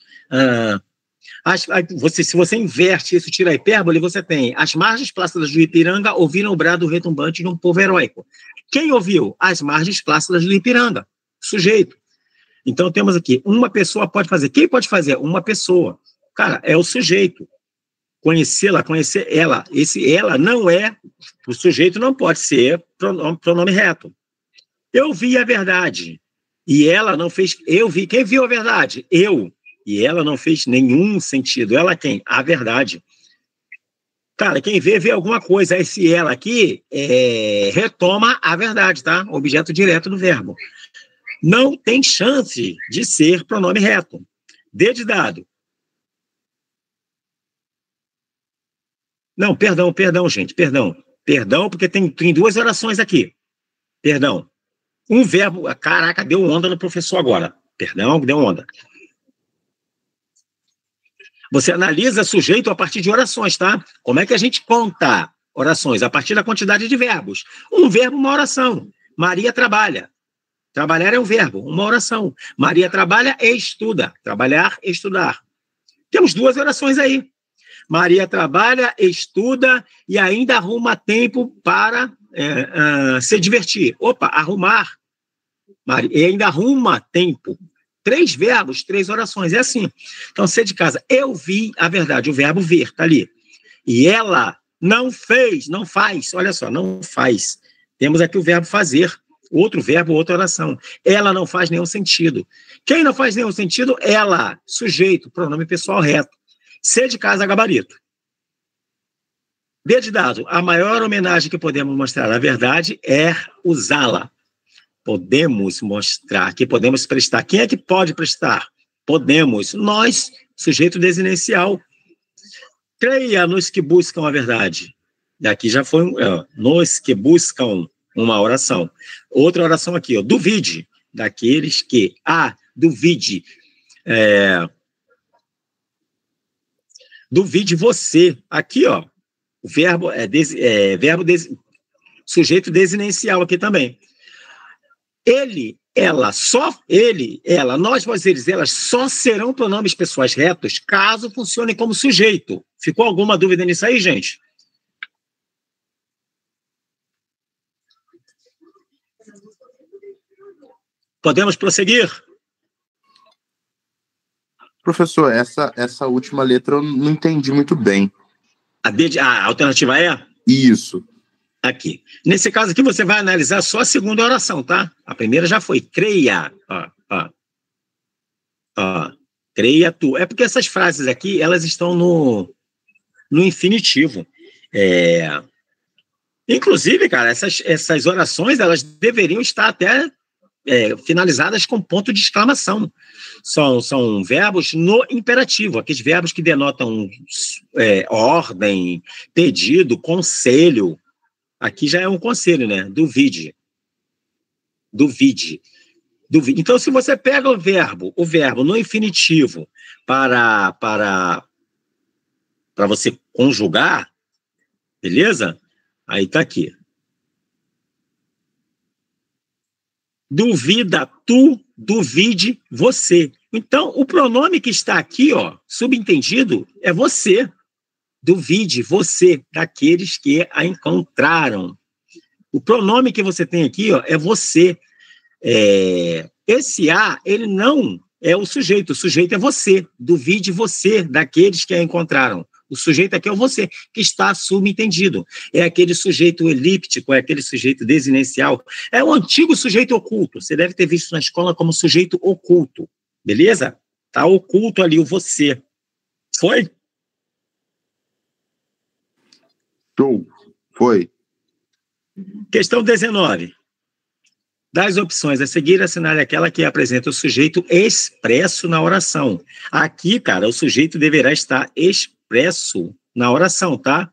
Se você inverte isso, tira a hipérbole, você tem as margens plácidas do Ipiranga ouviram o brado retumbante de um povo heróico. Quem ouviu? As margens plácidas do Ipiranga, sujeito. Então temos aqui, uma pessoa pode fazer. Quem pode fazer? Uma pessoa. Cara, é o sujeito. Conhecê-la, conhecer ela. Esse ela não é, o sujeito não pode ser pronome reto. Eu vi a verdade e ela não fez, eu vi. Quem viu a verdade? Eu. E ela não fez nenhum sentido. Ela quem? A verdade. Cara, quem vê alguma coisa. Esse ela aqui retoma a verdade, tá? Objeto direto do verbo. Não tem chance de ser pronome reto. D de dado. Não, perdão, gente, perdão. Perdão, porque tem duas orações aqui. Perdão. Um verbo... Caraca, deu onda no professor agora. Perdão, deu onda. Você analisa sujeito a partir de orações, tá? Como é que a gente conta orações? A partir da quantidade de verbos. Um verbo, uma oração. Maria trabalha. Trabalhar é um verbo, uma oração. Maria trabalha e estuda. Trabalhar e estudar. Temos duas orações aí. Maria trabalha, estuda e ainda arruma tempo para se divertir. Opa, arrumar. E ainda arruma tempo. 3 verbos, 3 orações. É assim. Então, ser de casa. Eu vi a verdade. O verbo ver está ali. E ela não fez, não faz. Olha só, não faz. Temos aqui o verbo fazer. Outro verbo, outra oração. Ela não faz nenhum sentido. Quem não faz nenhum sentido? Ela. Sujeito, pronome pessoal reto. C de casa, gabarito. B de dado. A maior homenagem que podemos mostrar à verdade é usá-la. Podemos mostrar, que podemos prestar. Quem é que pode prestar? Podemos. Nós, sujeito desinencial. Creia nos que buscam a verdade. Daqui já foi nos que buscam uma oração. Outra oração aqui, ó. Duvide daqueles que... duvide. Duvide você. Aqui, ó, o verbo sujeito desinencial aqui também. Ele, ela, só ele, ela, nós, vós, eles, elas só serão pronomes pessoais retos caso funcionem como sujeito. Ficou alguma dúvida nisso aí, gente? Podemos prosseguir? Professor, essa última letra eu não entendi muito bem. A alternativa é? Isso. Aqui. Nesse caso aqui, você vai analisar só a segunda oração, tá? A primeira já foi. Creia. Creia tu. É porque essas frases aqui, elas estão no infinitivo. Inclusive, cara, essas orações, elas deveriam estar até finalizadas com ponto de exclamação. São verbos no imperativo, aqueles verbos que denotam ordem, pedido, conselho. Aqui já é um conselho, né? Duvide. Então, se você pega o verbo no infinitivo para você conjugar, beleza? Aí tá aqui. Duvida tu, duvide você. Então, o pronome que está aqui, ó, subentendido, é você. Duvide você daqueles que a encontraram. O pronome que você tem aqui, ó, é você. Esse ele não é o sujeito é você. Duvide você daqueles que a encontraram. O sujeito aqui é o você, que está subentendido. É aquele sujeito elíptico, é aquele sujeito desinencial. É o antigo sujeito oculto. Você deve ter visto na escola como sujeito oculto. Beleza? Está oculto ali o você. Foi? Foi. Questão 19. Das opções a seguir, assinale aquela que apresenta o sujeito expresso na oração. Aqui, cara, o sujeito deverá estar expresso na oração, tá?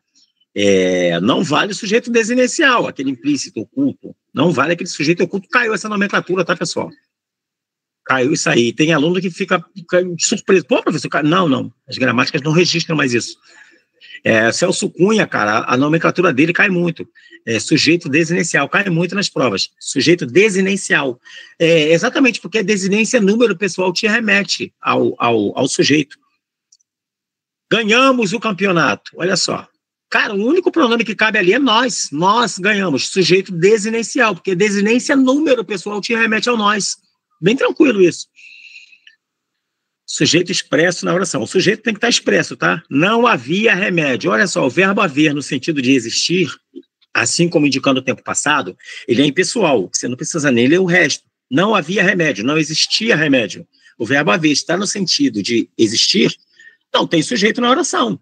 Não vale o sujeito desinencial, aquele implícito, oculto. Não vale aquele sujeito oculto. Caiu essa nomenclatura, tá, pessoal? Caiu isso aí. Tem aluno que fica surpreso. Pô, professor, não. As gramáticas não registram mais isso. Celso Cunha, cara, a nomenclatura dele cai muito. Sujeito desinencial, cai muito nas provas. Sujeito desinencial. Exatamente, porque a desinência, número pessoal, te remete ao sujeito. Ganhamos o campeonato, olha só. Cara, o único pronome que cabe ali é nós. Nós ganhamos, sujeito desinencial, porque desinência, número pessoal, te remete ao nós. Bem tranquilo isso. Sujeito expresso na oração. O sujeito tem que estar expresso, tá? Não havia remédio. Olha só, o verbo haver, no sentido de existir, assim como indicando o tempo passado, ele é impessoal. Você não precisa nem ler o resto. Não havia remédio, não existia remédio. O verbo haver está no sentido de existir, não tem sujeito na oração.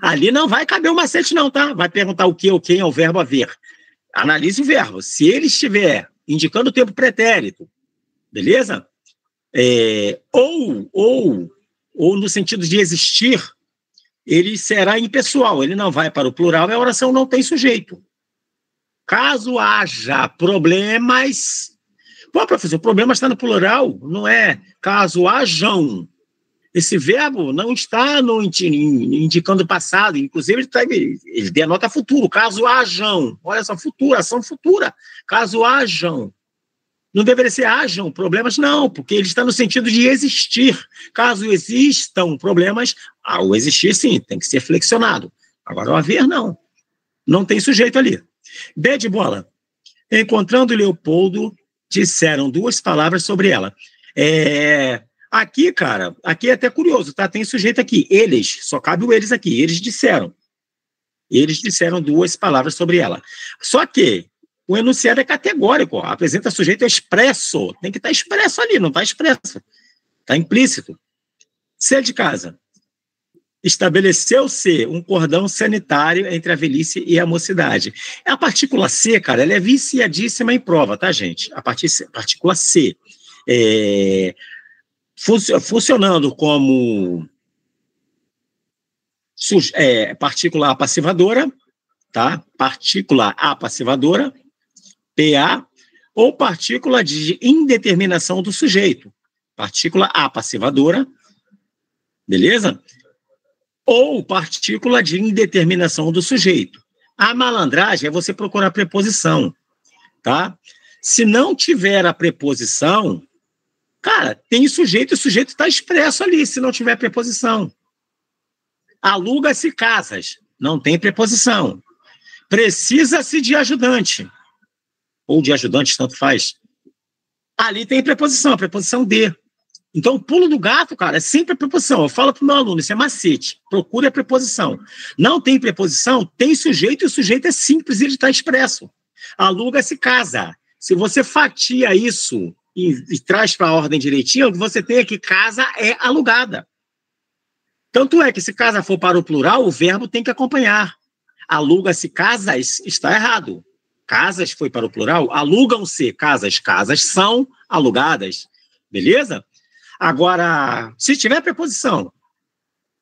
Ali não vai caber um macete não, tá? Vai perguntar o que ou quem é o verbo haver. Analise o verbo. Se ele estiver indicando o tempo pretérito, beleza? Ou no sentido de existir, ele será impessoal, ele não vai para o plural e a oração não tem sujeito. Caso haja problemas... Pô, professor, o problema está no plural, não é caso hajam. Esse verbo não está indicando passado, inclusive ele denota futuro, caso hajam. Olha só, futuro, ação futura, caso hajam. Não deveria ser hajam problemas, não, porque ele está no sentido de existir. Caso existam problemas, o existir, sim, tem que ser flexionado. Agora, o haver, não. Não tem sujeito ali. B de bola. Encontrando Leopoldo, disseram duas palavras sobre ela. Aqui, cara, aqui é até curioso, tá? Tem sujeito aqui. Eles, só cabe o eles aqui. Eles disseram. Eles disseram duas palavras sobre ela. Só que o enunciado é categórico, ó, apresenta sujeito expresso, tem que estar expresso ali, não está expresso, está implícito. C de casa. Estabeleceu-se um cordão sanitário entre a velhice e a mocidade. A partícula C, cara, ela é viciadíssima em prova, tá, gente? A partícula C. Funcionando como partícula apassivadora, tá? Partícula apassivadora, PA, ou partícula de indeterminação do sujeito, partícula apassivadora, beleza? Ou partícula de indeterminação do sujeito. A malandragem é você procurar preposição, tá? Se não tiver a preposição, cara, tem sujeito e o sujeito está expresso ali, se não tiver preposição. Aluga-se casas, não tem preposição. Precisa-se de ajudante, ou de ajudantes, tanto faz. Ali tem preposição, a preposição de. Então, o pulo do gato, cara, é sempre a preposição. Eu falo para o meu aluno, isso é macete. Procure a preposição. Não tem preposição, tem sujeito, e o sujeito é simples, ele está expresso. Aluga-se casa. Se você fatia isso e traz para a ordem direitinho, o que você tem é que casa é alugada. Tanto é que se casa for para o plural, o verbo tem que acompanhar. Aluga-se casas, está errado. Casas foi para o plural, alugam-se casas. Casas são alugadas. Beleza? Agora, se tiver preposição,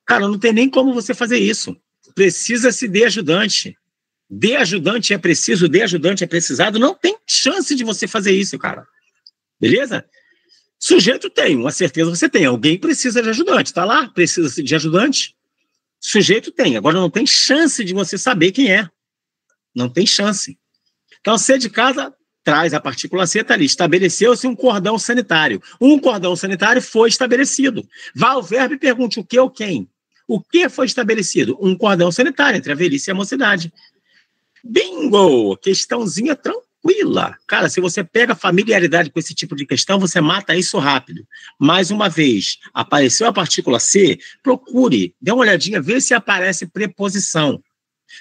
cara, não tem nem como você fazer isso. Precisa-se de ajudante. De ajudante é preciso, de ajudante é precisado. Não tem chance de você fazer isso, cara. Beleza? Sujeito tem, uma certeza você tem. Alguém precisa de ajudante, tá lá? Precisa de ajudante. Sujeito tem. Agora não tem chance de você saber quem é. Não tem chance. Então, C de casa traz a partícula C, está ali. Estabeleceu-se um cordão sanitário. Um cordão sanitário foi estabelecido. Vá ao verbo e pergunte o que ou quem. O que foi estabelecido? Um cordão sanitário entre a velhice e a mocidade. Bingo! Questãozinha tranquila. Cara, se você pega familiaridade com esse tipo de questão, você mata isso rápido. Mais uma vez, apareceu a partícula C, procure, dê uma olhadinha, vê se aparece preposição.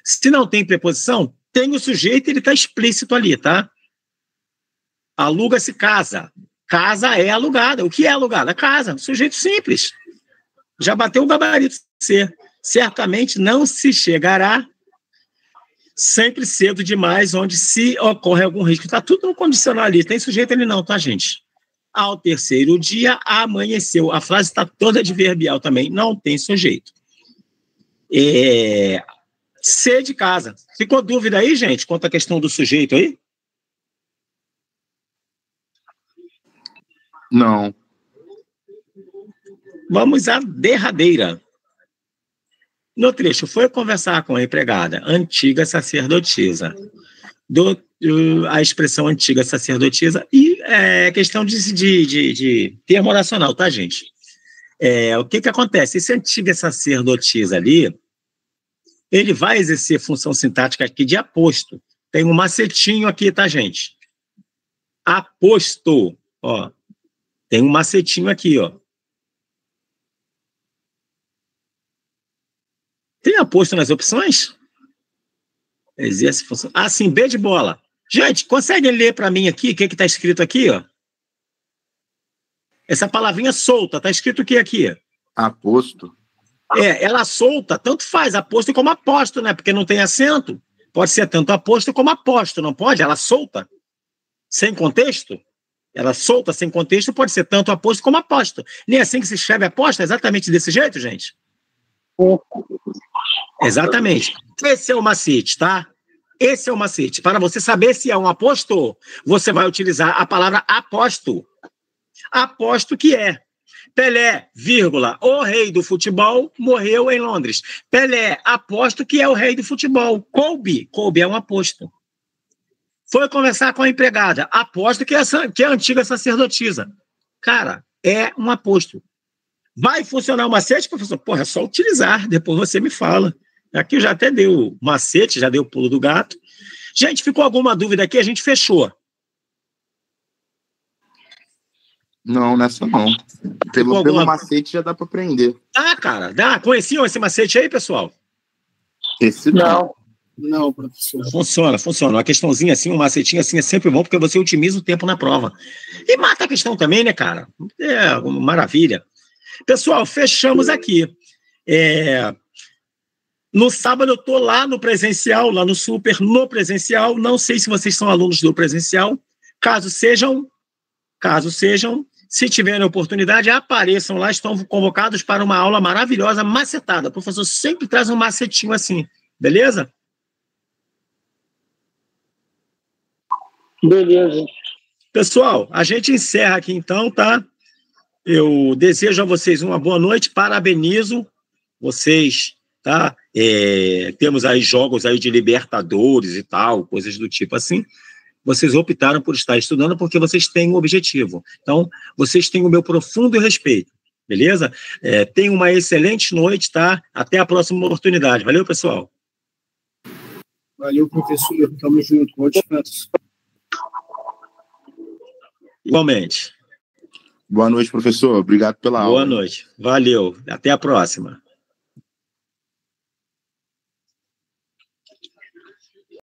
Se não tem preposição, tem o sujeito, ele está explícito ali, tá? Aluga-se casa. Casa é alugada. O que é alugada? Casa. Sujeito simples. Já bateu o gabarito C. Certamente não se chegará sempre cedo demais, onde se ocorre algum risco. Está tudo no condicional ali. Tem sujeito ali não, tá, gente? Ao terceiro dia, amanheceu. A frase está toda adverbial também. Não tem sujeito. C de casa. Ficou dúvida aí, gente, quanto à questão do sujeito aí? Não. Vamos à derradeira. No trecho, foi conversar com a empregada, antiga sacerdotisa. A expressão antiga sacerdotisa e questão de termo oracional, tá, gente? O que acontece? Esse antiga sacerdotisa ali, ele vai exercer função sintática aqui de aposto. Tem um macetinho aqui, tá, gente? Aposto, ó. Tem um macetinho aqui, ó. Tem aposto nas opções? Exerce função. Ah, sim, B de bola. Gente, conseguem ler para mim aqui o que está escrito aqui, ó? Essa palavrinha solta, está escrito o que aqui? Aposto. Ela solta, tanto faz, aposto como aposto, né? Porque não tem acento. Pode ser tanto aposto como aposto, não pode? Ela solta, sem contexto. Ela solta, sem contexto, pode ser tanto aposto como aposto. Nem assim que se escreve aposto, é exatamente desse jeito, gente? Exatamente. Esse é o macete, tá? Esse é o macete. Para você saber se é um aposto, você vai utilizar a palavra aposto. Aposto que é. Pelé, vírgula, o rei do futebol, morreu em Londres. Pelé, aposto que é o rei do futebol. Kobe é um aposto. Foi conversar com a empregada. Aposto que é a antiga sacerdotisa. Cara, é um aposto. Vai funcionar o macete, professor? Porra, é só utilizar, depois você me fala. Aqui já até deu macete, já deu o pulo do gato. Gente, ficou alguma dúvida aqui? A gente fechou. Não, nessa não. Pelo macete já dá para aprender. Ah, cara, dá. Conheciam esse macete aí, pessoal? Esse não. Não, professor. Funciona. Uma questãozinha assim, um macetinho assim é sempre bom, porque você otimiza o tempo na prova. E mata a questão também, né, cara? É uma maravilha. Pessoal, fechamos aqui. No sábado eu estou lá no presencial, lá no Super, no presencial. Não sei se vocês são alunos do presencial. Caso sejam, se tiverem oportunidade, apareçam lá, estão convocados para uma aula maravilhosa, macetada. O professor sempre traz um macetinho assim, beleza? Beleza. Pessoal, a gente encerra aqui então, tá? Eu desejo a vocês uma boa noite, parabenizo vocês, tá? Temos aí jogos aí de Libertadores e tal, coisas do tipo assim. Vocês optaram por estar estudando porque vocês têm um objetivo. Então, vocês têm o meu profundo respeito, beleza? Tenham uma excelente noite, tá? Até a próxima oportunidade. Valeu, pessoal. Valeu, professor. Tamo junto. Bom descanso. Igualmente. Boa noite, professor. Obrigado pela aula. Boa noite. Valeu. Até a próxima.